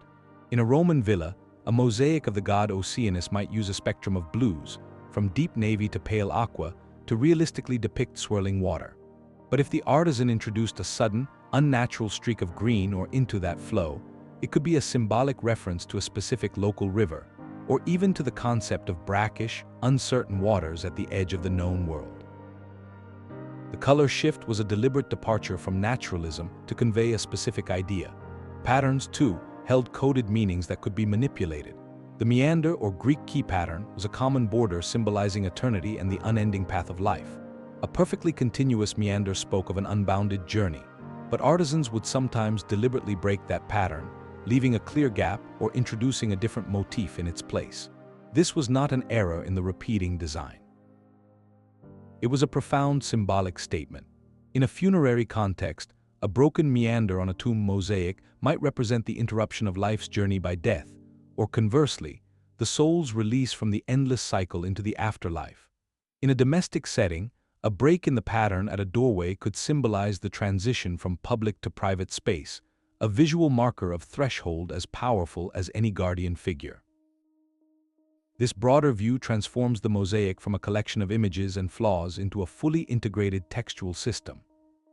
In a Roman villa, a mosaic of the god Oceanus might use a spectrum of blues, from deep navy to pale aqua, to realistically depict swirling water. But if the artisan introduced a sudden, unnatural streak of green or into that flow, it could be a symbolic reference to a specific local river, or even to the concept of brackish, uncertain waters at the edge of the known world. The color shift was a deliberate departure from naturalism to convey a specific idea. Patterns, too, held coded meanings that could be manipulated. The meander or Greek key pattern was a common border symbolizing eternity and the unending path of life. A perfectly continuous meander spoke of an unbounded journey, but artisans would sometimes deliberately break that pattern, leaving a clear gap or introducing a different motif in its place. This was not an error in the repeating design. It was a profound symbolic statement. In a funerary context, a broken meander on a tomb mosaic might represent the interruption of life's journey by death, or conversely, the soul's release from the endless cycle into the afterlife. In a domestic setting, a break in the pattern at a doorway could symbolize the transition from public to private space, a visual marker of threshold as powerful as any guardian figure. This broader view transforms the mosaic from a collection of images and flaws into a fully integrated textual system.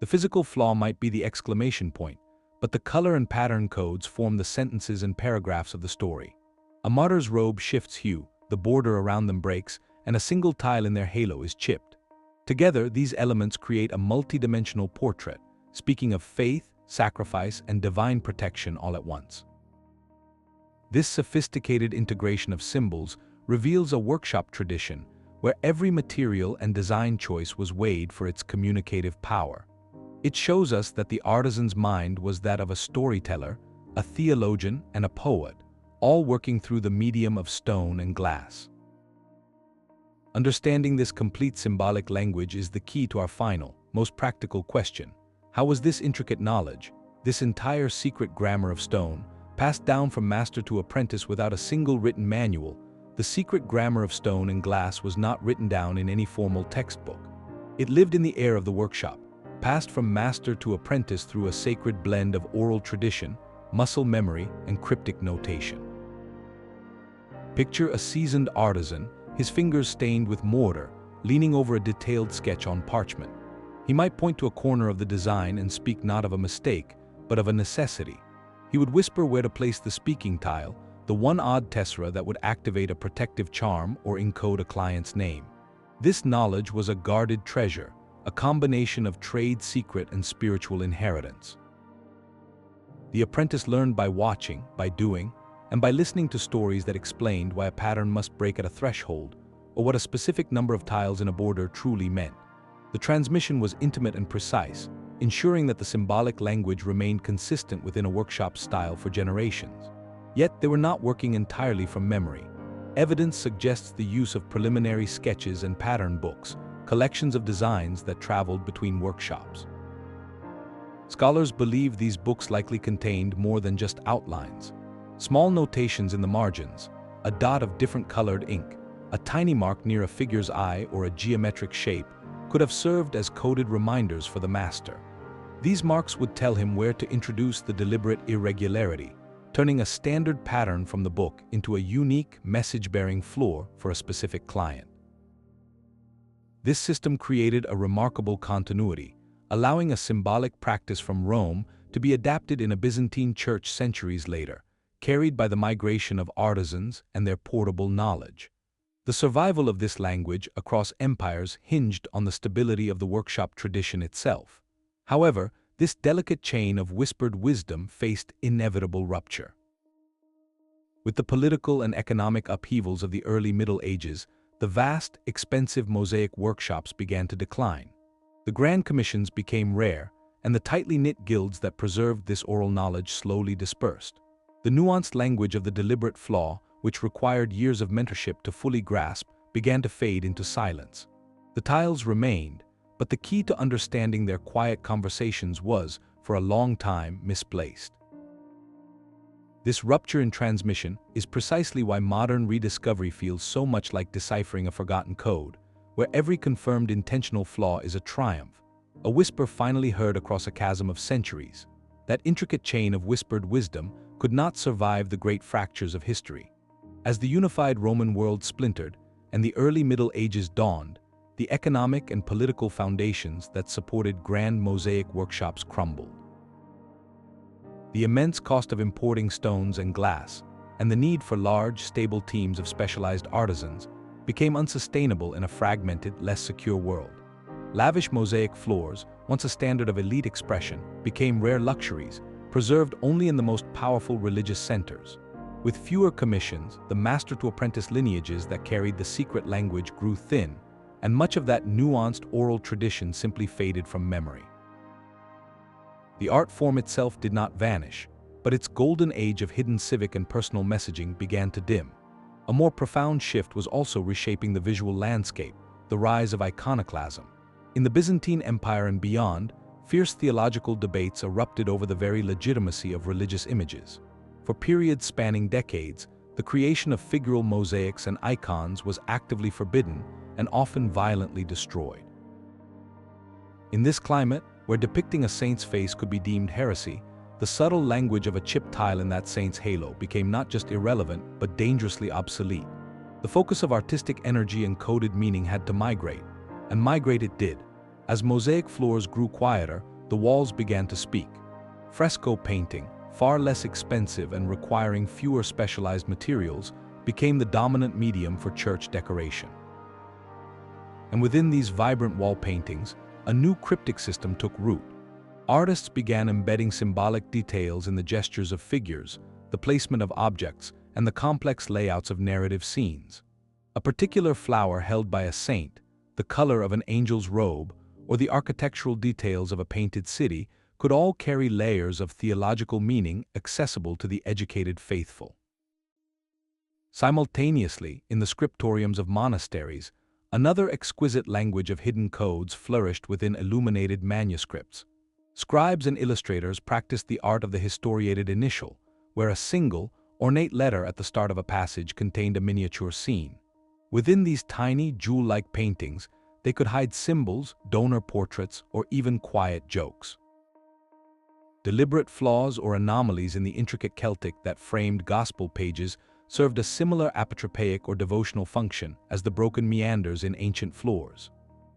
The physical flaw might be the exclamation point, but the color and pattern codes form the sentences and paragraphs of the story. A martyr's robe shifts hue, the border around them breaks, and a single tile in their halo is chipped. Together, these elements create a multidimensional portrait, speaking of faith, sacrifice, and divine protection all at once. This sophisticated integration of symbols reveals a workshop tradition where every material and design choice was weighed for its communicative power. It shows us that the artisan's mind was that of a storyteller, a theologian, and a poet, all working through the medium of stone and glass. Understanding this complete symbolic language is the key to our final, most practical question. How was this intricate knowledge, this entire secret grammar of stone, passed down from master to apprentice without a single written manual? The secret grammar of stone and glass was not written down in any formal textbook. It lived in the air of the workshop, passed from master to apprentice through a sacred blend of oral tradition, muscle memory, and cryptic notation. Picture a seasoned artisan, his fingers stained with mortar, leaning over a detailed sketch on parchment. He might point to a corner of the design and speak not of a mistake, but of a necessity. He would whisper where to place the speaking tile, the one odd tessera that would activate a protective charm or encode a client's name. This knowledge was a guarded treasure, a combination of trade secret and spiritual inheritance. The apprentice learned by watching, by doing, and by listening to stories that explained why a pattern must break at a threshold, or what a specific number of tiles in a border truly meant. The transmission was intimate and precise, ensuring that the symbolic language remained consistent within a workshop style for generations. Yet they were not working entirely from memory. Evidence suggests the use of preliminary sketches and pattern books, collections of designs that traveled between workshops. Scholars believe these books likely contained more than just outlines. Small notations in the margins, a dot of different colored ink, a tiny mark near a figure's eye or a geometric shape could have served as coded reminders for the master. These marks would tell him where to introduce the deliberate irregularity, turning a standard pattern from the book into a unique message-bearing floor for a specific client. This system created a remarkable continuity, allowing a symbolic practice from Rome to to be adapted in a Byzantine church centuries later, carried by the migration of artisans and their portable knowledge. The survival of this language across empires hinged on the stability of the workshop tradition itself. However, this delicate chain of whispered wisdom faced inevitable rupture. With the political and economic upheavals of the early Middle Ages, the vast, expensive mosaic workshops began to decline. The grand commissions became rare, and the tightly knit guilds that preserved this oral knowledge slowly dispersed. The nuanced language of the deliberate flaw, which required years of mentorship to fully grasp, began to fade into silence. The tiles remained, but the key to understanding their quiet conversations was, for a long time, misplaced. This rupture in transmission is precisely why modern rediscovery feels so much like deciphering a forgotten code, where every confirmed intentional flaw is a triumph, a whisper finally heard across a chasm of centuries. That intricate chain of whispered wisdom could not survive the great fractures of history. As the unified Roman world splintered and the early Middle Ages dawned, the economic and political foundations that supported grand mosaic workshops crumbled. The immense cost of importing stones and glass, and the need for large, stable teams of specialized artisans, became unsustainable in a fragmented, less secure world. Lavish mosaic floors, once a standard of elite expression, became rare luxuries, preserved only in the most powerful religious centers. With fewer commissions, the master-to-apprentice lineages that carried the secret language grew thin, and much of that nuanced oral tradition simply faded from memory. The art form itself did not vanish, but its golden age of hidden civic and personal messaging began to dim. A more profound shift was also reshaping the visual landscape, the rise of iconoclasm. In the Byzantine Empire and beyond, fierce theological debates erupted over the very legitimacy of religious images. For periods spanning decades, the creation of figural mosaics and icons was actively forbidden and often violently destroyed. In this climate, where depicting a saint's face could be deemed heresy, the subtle language of a chipped tile in that saint's halo became not just irrelevant but dangerously obsolete. The focus of artistic energy and coded meaning had to migrate, and migrate it did. As mosaic floors grew quieter, the walls began to speak. Fresco painting, far less expensive and requiring fewer specialized materials, became the dominant medium for church decoration. And within these vibrant wall paintings, a new cryptic system took root. Artists began embedding symbolic details in the gestures of figures, the placement of objects, and the complex layouts of narrative scenes. A particular flower held by a saint, the color of an angel's robe, or the architectural details of a painted city could all carry layers of theological meaning accessible to the educated faithful. Simultaneously, in the scriptoriums of monasteries, another exquisite language of hidden codes flourished within illuminated manuscripts. Scribes and illustrators practiced the art of the historiated initial, where a single, ornate letter at the start of a passage contained a miniature scene. Within these tiny, jewel-like paintings, they could hide symbols, donor portraits, or even quiet jokes. Deliberate flaws or anomalies in the intricate Celtic that framed gospel pages served a similar apotropaic or devotional function as the broken meanders in ancient floors.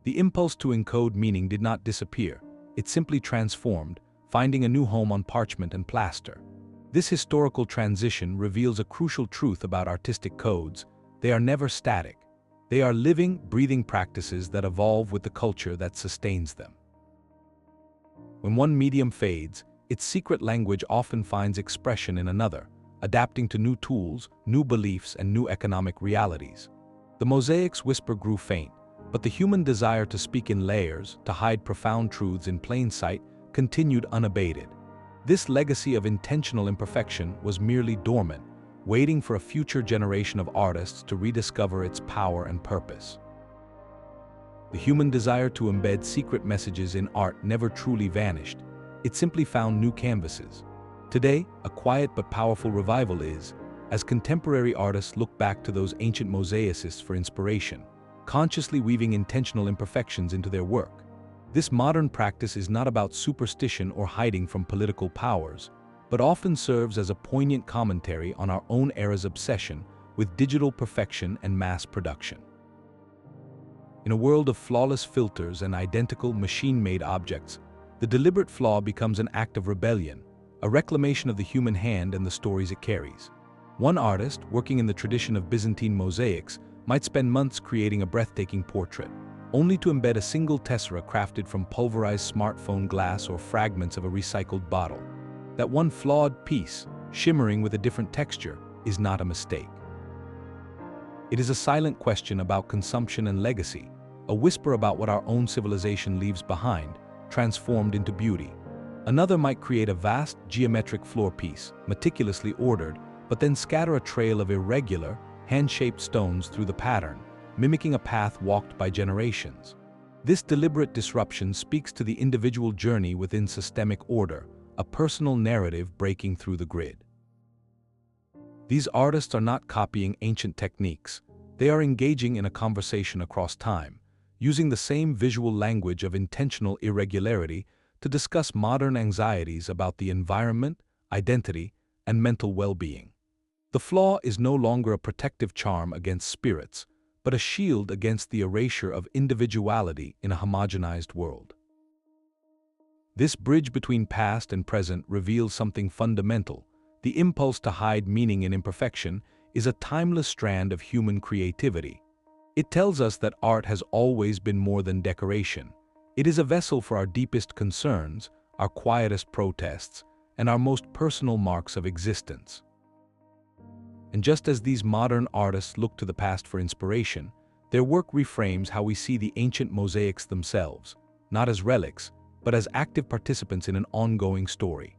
The impulse to encode meaning did not disappear, it simply transformed, finding a new home on parchment and plaster. This historical transition reveals a crucial truth about artistic codes: they are never static. They are living, breathing practices that evolve with the culture that sustains them. When one medium fades, its secret language often finds expression in another, adapting to new tools, new beliefs, and new economic realities. The mosaic's whisper grew faint, but the human desire to speak in layers, to hide profound truths in plain sight, continued unabated. This legacy of intentional imperfection was merely dormant, waiting for a future generation of artists to rediscover its power and purpose. The human desire to embed secret messages in art never truly vanished. It simply found new canvases. Today, a quiet but powerful revival is, as contemporary artists look back to those ancient mosaicists for inspiration, consciously weaving intentional imperfections into their work. This modern practice is not about superstition or hiding from political powers, but often serves as a poignant commentary on our own era's obsession with digital perfection and mass production. In a world of flawless filters and identical machine-made objects, The deliberate flaw becomes an act of rebellion, a reclamation of the human hand and the stories it carries. One artist, working in the tradition of Byzantine mosaics, might spend months creating a breathtaking portrait, only to embed a single tessera crafted from pulverized smartphone glass or fragments of a recycled bottle. That one flawed piece, shimmering with a different texture, is not a mistake. It is a silent question about consumption and legacy, a whisper about what our own civilization leaves behind, transformed into beauty. Another might create a vast geometric floor piece, meticulously ordered, but then scatter a trail of irregular, hand-shaped stones through the pattern, mimicking a path walked by generations. This deliberate disruption speaks to the individual journey within systemic order, a personal narrative breaking through the grid. These artists are not copying ancient techniques. They are engaging in a conversation across time, using the same visual language of intentional irregularity to discuss modern anxieties about the environment, identity, and mental well-being. The flaw is no longer a protective charm against spirits, but a shield against the erasure of individuality in a homogenized world. This bridge between past and present reveals something fundamental. The impulse to hide meaning in imperfection is a timeless strand of human creativity. It tells us that art has always been more than decoration. It is a vessel for our deepest concerns, our quietest protests, and our most personal marks of existence. And just as these modern artists look to the past for inspiration, their work reframes how we see the ancient mosaics themselves, not as relics, but as active participants in an ongoing story.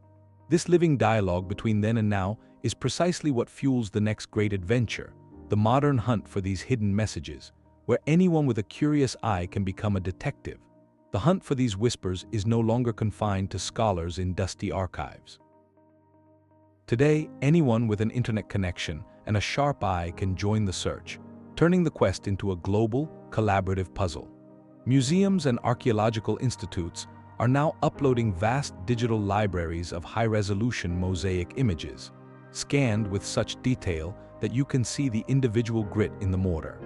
This living dialogue between then and now is precisely what fuels the next great adventure, the modern hunt for these hidden messages, where anyone with a curious eye can become a detective. The hunt for these whispers is no longer confined to scholars in dusty archives. Today, anyone with an internet connection and a sharp eye can join the search, turning the quest into a global, collaborative puzzle. Museums and archaeological institutes are now uploading vast digital libraries of high-resolution mosaic images, scanned with such detail that you can see the individual grit in the mortar.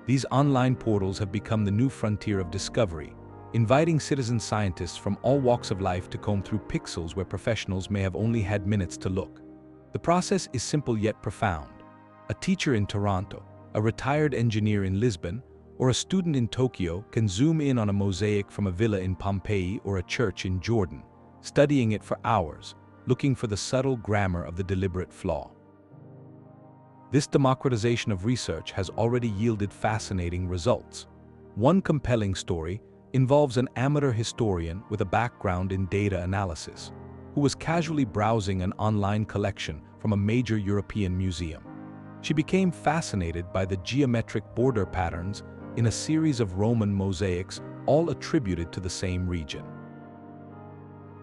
These online portals have become the new frontier of discovery, inviting citizen scientists from all walks of life to comb through pixels where professionals may have only had minutes to look. The process is simple yet profound. A teacher in Toronto, a retired engineer in Lisbon, or a student in Tokyo can zoom in on a mosaic from a villa in Pompeii or a church in Jordan, studying it for hours, looking for the subtle grammar of the deliberate flaw. This democratization of research has already yielded fascinating results. One compelling story involves an amateur historian with a background in data analysis, who was casually browsing an online collection from a major European museum. She became fascinated by the geometric border patterns in a series of Roman mosaics, all attributed to the same region.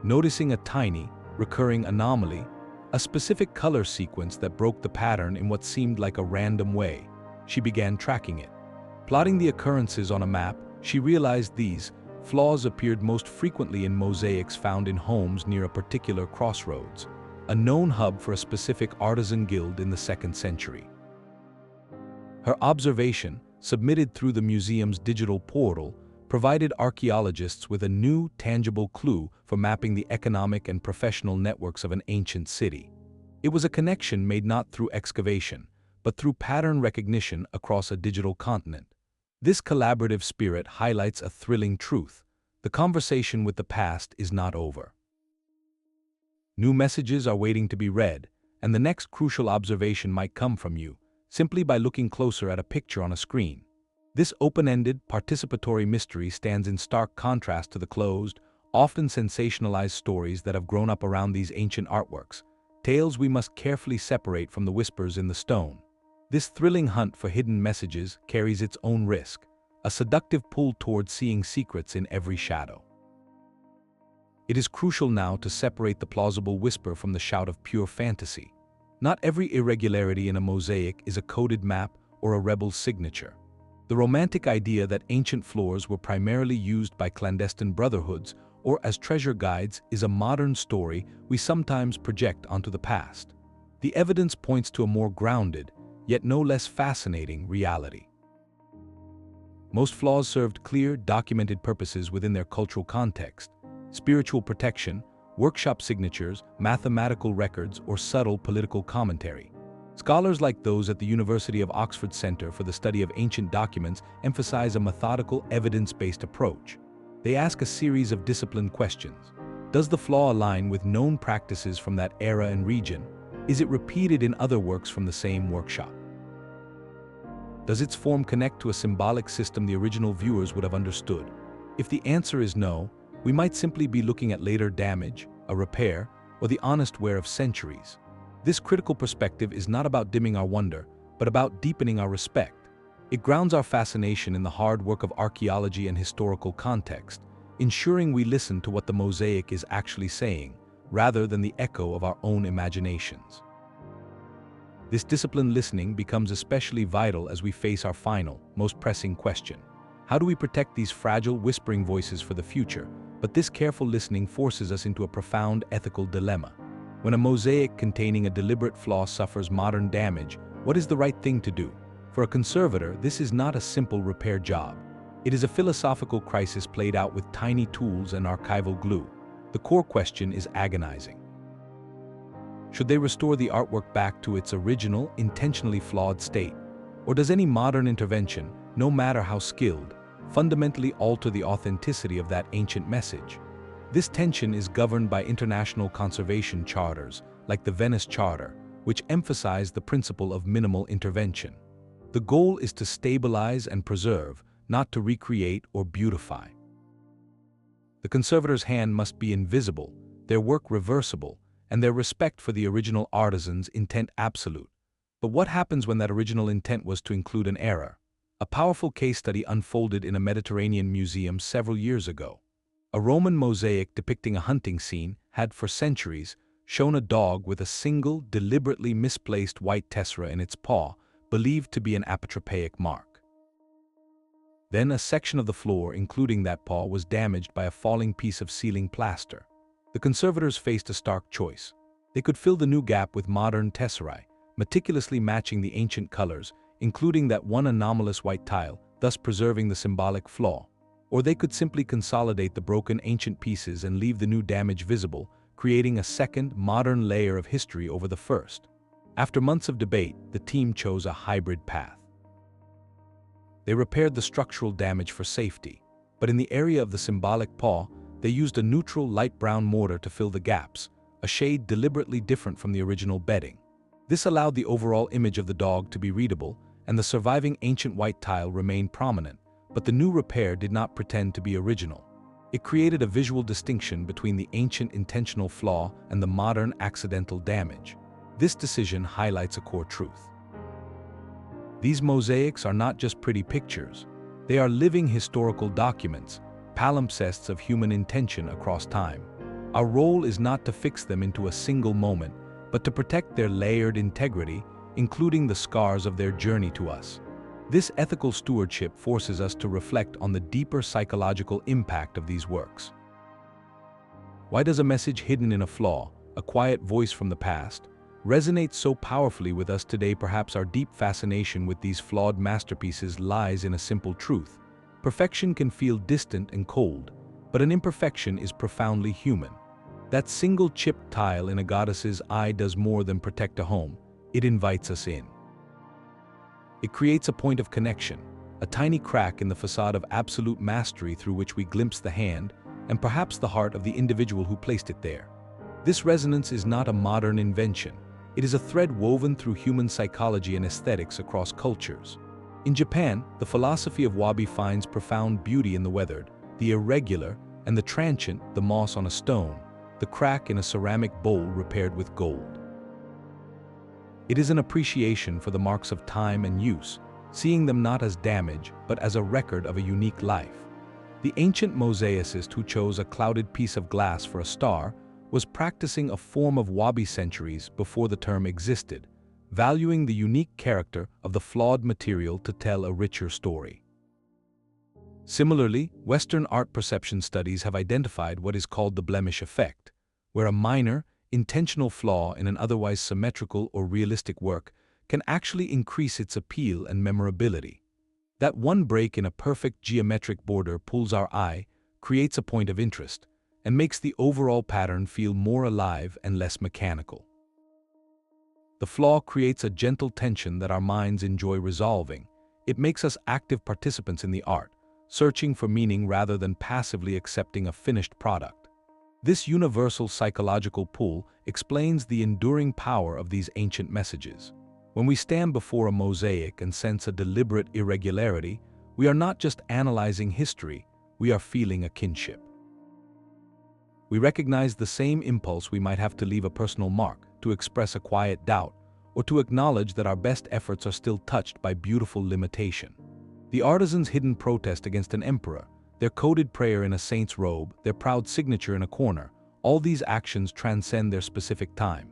Noticing a tiny, recurring anomaly, a specific color sequence that broke the pattern in what seemed like a random way, she began tracking it. Plotting the occurrences on a map, she realized these flaws appeared most frequently in mosaics found in homes near a particular crossroads, a known hub for a specific artisan guild in the 2nd century. Her observation, submitted through the museum's digital portal, provided archaeologists with a new, tangible clue for mapping the economic and professional networks of an ancient city. It was a connection made not through excavation, but through pattern recognition across a digital continent. This collaborative spirit highlights a thrilling truth: the conversation with the past is not over. New messages are waiting to be read, and the next crucial observation might come from you, simply by looking closer at a picture on a screen. This open-ended, participatory mystery stands in stark contrast to the closed, often sensationalized stories that have grown up around these ancient artworks, tales we must carefully separate from the whispers in the stone. This thrilling hunt for hidden messages carries its own risk, a seductive pull towards seeing secrets in every shadow. It is crucial now to separate the plausible whisper from the shout of pure fantasy. Not every irregularity in a mosaic is a coded map or a rebel's signature. The romantic idea that ancient floors were primarily used by clandestine brotherhoods or as treasure guides is a modern story we sometimes project onto the past. The evidence points to a more grounded, yet no less fascinating reality. Most flaws served clear, documented purposes within their cultural context: spiritual protection, workshop signatures, mathematical records, or subtle political commentary. Scholars like those at the University of Oxford Center for the Study of Ancient Documents emphasize a methodical, evidence-based approach. They ask a series of disciplined questions. Does the flaw align with known practices from that era and region? Is it repeated in other works from the same workshop? Does its form connect to a symbolic system the original viewers would have understood? If the answer is no, we might simply be looking at later damage, a repair, or the honest wear of centuries. This critical perspective is not about dimming our wonder, but about deepening our respect. It grounds our fascination in the hard work of archaeology and historical context, ensuring we listen to what the mosaic is actually saying, rather than the echo of our own imaginations. This disciplined listening becomes especially vital as we face our final, most pressing question. How do we protect these fragile, whispering voices for the future? But this careful listening forces us into a profound ethical dilemma. When a mosaic containing a deliberate flaw suffers modern damage, what is the right thing to do? For a conservator, this is not a simple repair job. It is a philosophical crisis played out with tiny tools and archival glue. The core question is agonizing. Should they restore the artwork back to its original, intentionally flawed state? Or does any modern intervention, no matter how skilled, fundamentally alter the authenticity of that ancient message? This tension is governed by international conservation charters, like the Venice Charter, which emphasize the principle of minimal intervention. The goal is to stabilize and preserve, not to recreate or beautify. The conservator's hand must be invisible, their work reversible, and their respect for the original artisan's intent absolute. But what happens when that original intent was to include an error? A powerful case study unfolded in a Mediterranean museum several years ago. A Roman mosaic depicting a hunting scene had for centuries shown a dog with a single, deliberately misplaced white tessera in its paw, believed to be an apotropaic mark. Then a section of the floor, including that paw, was damaged by a falling piece of ceiling plaster. The conservators faced a stark choice. They could fill the new gap with modern tesserae, meticulously matching the ancient colors, including that one anomalous white tile, thus preserving the symbolic flaw. Or they could simply consolidate the broken ancient pieces and leave the new damage visible, creating a second, modern layer of history over the first. After months of debate, the team chose a hybrid path. They repaired the structural damage for safety, but in the area of the symbolic paw, they used a neutral light brown mortar to fill the gaps, a shade deliberately different from the original bedding. This allowed the overall image of the dog to be readable, and the surviving ancient white tile remained prominent, but the new repair did not pretend to be original. It created a visual distinction between the ancient intentional flaw and the modern accidental damage. This decision highlights a core truth. These mosaics are not just pretty pictures. They are living historical documents, palimpsests of human intention across time. Our role is not to fix them into a single moment, but to protect their layered integrity, including the scars of their journey to us. This ethical stewardship forces us to reflect on the deeper psychological impact of these works. Why does a message hidden in a flaw, a quiet voice from the past, resonate so powerfully with us today? Perhaps our deep fascination with these flawed masterpieces lies in a simple truth. Perfection can feel distant and cold, but an imperfection is profoundly human. That single chipped tile in a goddess's eye does more than protect a home. It invites us in. It creates a point of connection, a tiny crack in the facade of absolute mastery through which we glimpse the hand and perhaps the heart of the individual who placed it there. This resonance is not a modern invention. It is a thread woven through human psychology and aesthetics across cultures. In Japan, the philosophy of wabi finds profound beauty in the weathered, the irregular, and the transient, the moss on a stone, the crack in a ceramic bowl repaired with gold. It is an appreciation for the marks of time and use, seeing them not as damage, but as a record of a unique life. The ancient mosaicist who chose a clouded piece of glass for a star was practicing a form of wabi centuries before the term existed, valuing the unique character of the flawed material to tell a richer story. Similarly, Western art perception studies have identified what is called the blemish effect, where a minor, intentional flaw in an otherwise symmetrical or realistic work can actually increase its appeal and memorability. That one break in a perfect geometric border pulls our eye, creates a point of interest, and makes the overall pattern feel more alive and less mechanical. The flaw creates a gentle tension that our minds enjoy resolving. It makes us active participants in the art, searching for meaning rather than passively accepting a finished product. This universal psychological pull explains the enduring power of these ancient messages. When we stand before a mosaic and sense a deliberate irregularity, we are not just analyzing history, we are feeling a kinship. We recognize the same impulse we might have to leave a personal mark, to express a quiet doubt, or to acknowledge that our best efforts are still touched by beautiful limitation. The artisan's hidden protest against an emperor, their coded prayer in a saint's robe, their proud signature in a corner, all these actions transcend their specific time.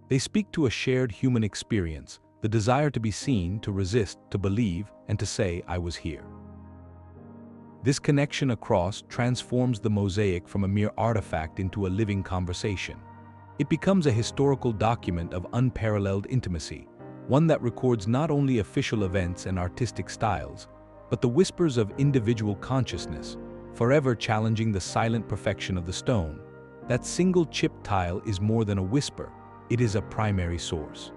They speak to a shared human experience, the desire to be seen, to resist, to believe, and to say, "I was here." This connection across transforms the mosaic from a mere artifact into a living conversation. It becomes a historical document of unparalleled intimacy, one that records not only official events and artistic styles, but the whispers of individual consciousness, forever challenging the silent perfection of the stone. That single chip tile is more than a whisper, it is a primary source.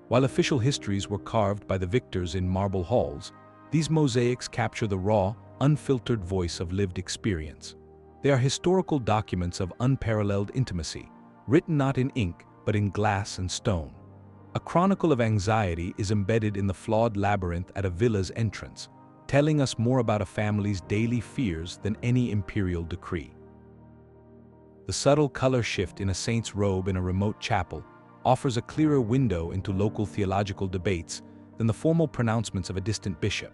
While official histories were carved by the victors in marble halls, these mosaics capture the raw, unfiltered voice of lived experience. They are historical documents of unparalleled intimacy, written not in ink but in glass and stone. A chronicle of anxiety is embedded in the flawed labyrinth at a villa's entrance, telling us more about a family's daily fears than any imperial decree. The subtle color shift in a saint's robe in a remote chapel offers a clearer window into local theological debates than the formal pronouncements of a distant bishop.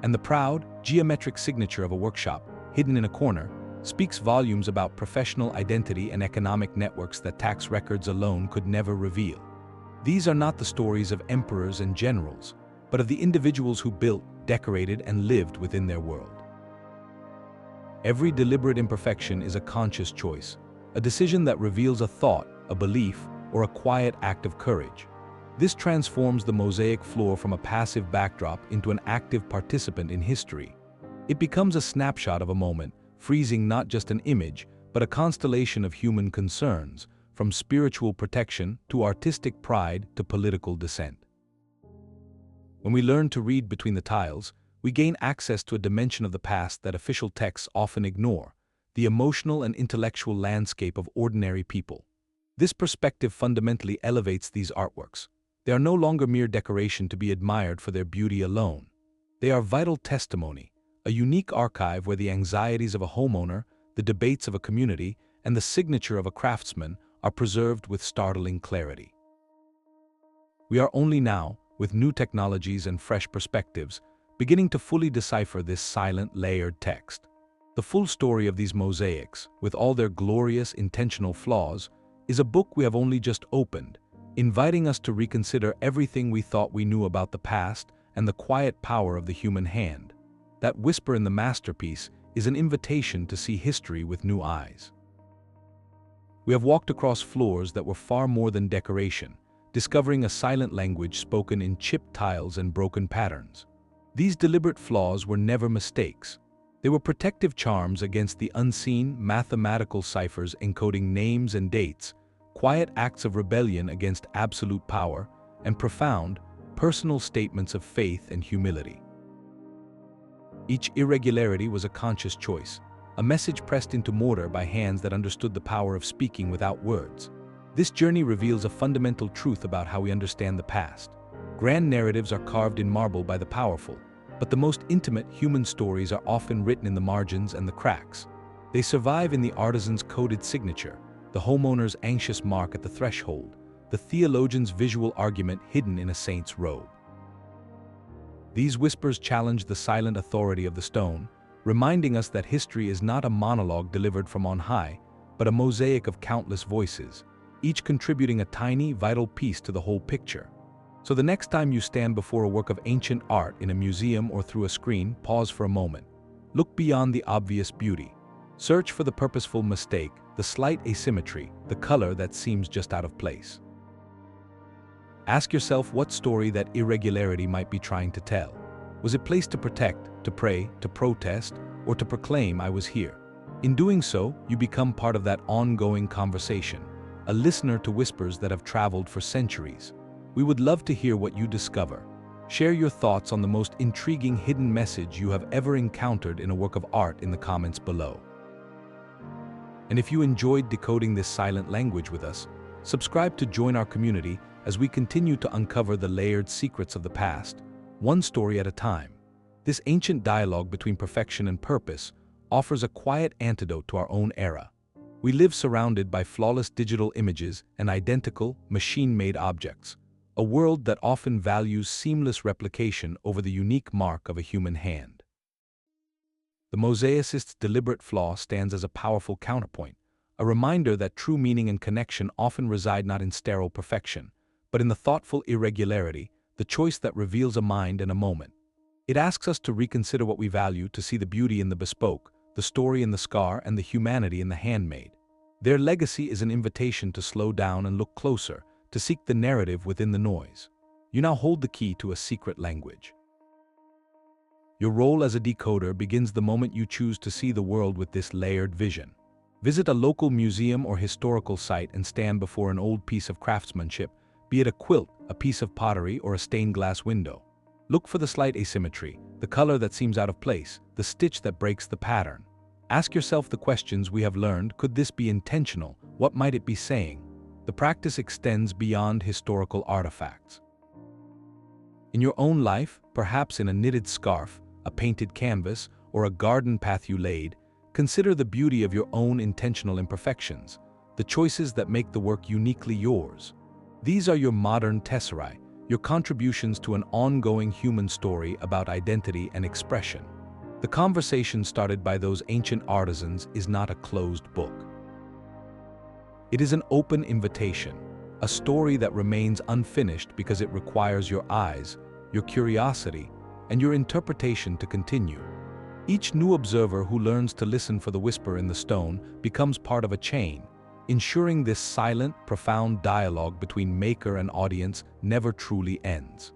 And the proud, geometric signature of a workshop, hidden in a corner, speaks volumes about professional identity and economic networks that tax records alone could never reveal. These are not the stories of emperors and generals, but of the individuals who built, decorated, and lived within their world. Every deliberate imperfection is a conscious choice, a decision that reveals a thought, a belief, or a quiet act of courage. This transforms the mosaic floor from a passive backdrop into an active participant in history. It becomes a snapshot of a moment, freezing not just an image, but a constellation of human concerns, from spiritual protection to artistic pride to political dissent. When we learn to read between the tiles, we gain access to a dimension of the past that official texts often ignore, the emotional and intellectual landscape of ordinary people. This perspective fundamentally elevates these artworks. They are no longer mere decoration to be admired for their beauty alone. They are vital testimony, a unique archive where the anxieties of a homeowner, the debates of a community, and the signature of a craftsman are preserved with startling clarity. We are only now, with new technologies and fresh perspectives, beginning to fully decipher this silent, layered text. The full story of these mosaics, with all their glorious, intentional flaws, is a book we have only just opened, inviting us to reconsider everything we thought we knew about the past and the quiet power of the human hand. That whisper in the masterpiece is an invitation to see history with new eyes. We have walked across floors that were far more than decoration, discovering a silent language spoken in chipped tiles and broken patterns. These deliberate flaws were never mistakes. They were protective charms against the unseen, mathematical ciphers encoding names and dates, quiet acts of rebellion against absolute power, and profound, personal statements of faith and humility. Each irregularity was a conscious choice, a message pressed into mortar by hands that understood the power of speaking without words. This journey reveals a fundamental truth about how we understand the past. Grand narratives are carved in marble by the powerful, but the most intimate human stories are often written in the margins and the cracks. They survive in the artisan's coded signature, the homeowner's anxious mark at the threshold, the theologian's visual argument hidden in a saint's robe. These whispers challenge the silent authority of the stone, reminding us that history is not a monologue delivered from on high, but a mosaic of countless voices, each contributing a tiny, vital piece to the whole picture. So the next time you stand before a work of ancient art in a museum or through a screen, pause for a moment. Look beyond the obvious beauty. Search for the purposeful mistake, the slight asymmetry, the color that seems just out of place. Ask yourself what story that irregularity might be trying to tell. Was it placed to protect, to pray, to protest, or to proclaim I was here? In doing so, you become part of that ongoing conversation, a listener to whispers that have traveled for centuries. We would love to hear what you discover. Share your thoughts on the most intriguing hidden message you have ever encountered in a work of art in the comments below. And if you enjoyed decoding this silent language with us, subscribe to join our community as we continue to uncover the layered secrets of the past, one story at a time. This ancient dialogue between perfection and purpose offers a quiet antidote to our own era. We live surrounded by flawless digital images and identical, machine-made objects, a world that often values seamless replication over the unique mark of a human hand. The mosaicist's deliberate flaw stands as a powerful counterpoint, a reminder that true meaning and connection often reside not in sterile perfection, but in the thoughtful irregularity, the choice that reveals a mind in a moment. It asks us to reconsider what we value, to see the beauty in the bespoke, the story in the scar, and the humanity in the handmade. Their legacy is an invitation to slow down and look closer, to seek the narrative within the noise. You now hold the key to a secret language. Your role as a decoder begins the moment you choose to see the world with this layered vision. Visit a local museum or historical site and stand before an old piece of craftsmanship, be it a quilt, a piece of pottery, or a stained glass window. Look for the slight asymmetry, the color that seems out of place, the stitch that breaks the pattern. Ask yourself the questions we have learned. Could this be intentional? What might it be saying? The practice extends beyond historical artifacts. In your own life, perhaps in a knitted scarf, a painted canvas, or a garden path you laid, consider the beauty of your own intentional imperfections, the choices that make the work uniquely yours. These are your modern tesserae, your contributions to an ongoing human story about identity and expression. The conversation started by those ancient artisans is not a closed book. It is an open invitation, a story that remains unfinished because it requires your eyes, your curiosity, and your interpretation to continue. Each new observer who learns to listen for the whisper in the stone becomes part of a chain, ensuring this silent, profound dialogue between maker and audience never truly ends.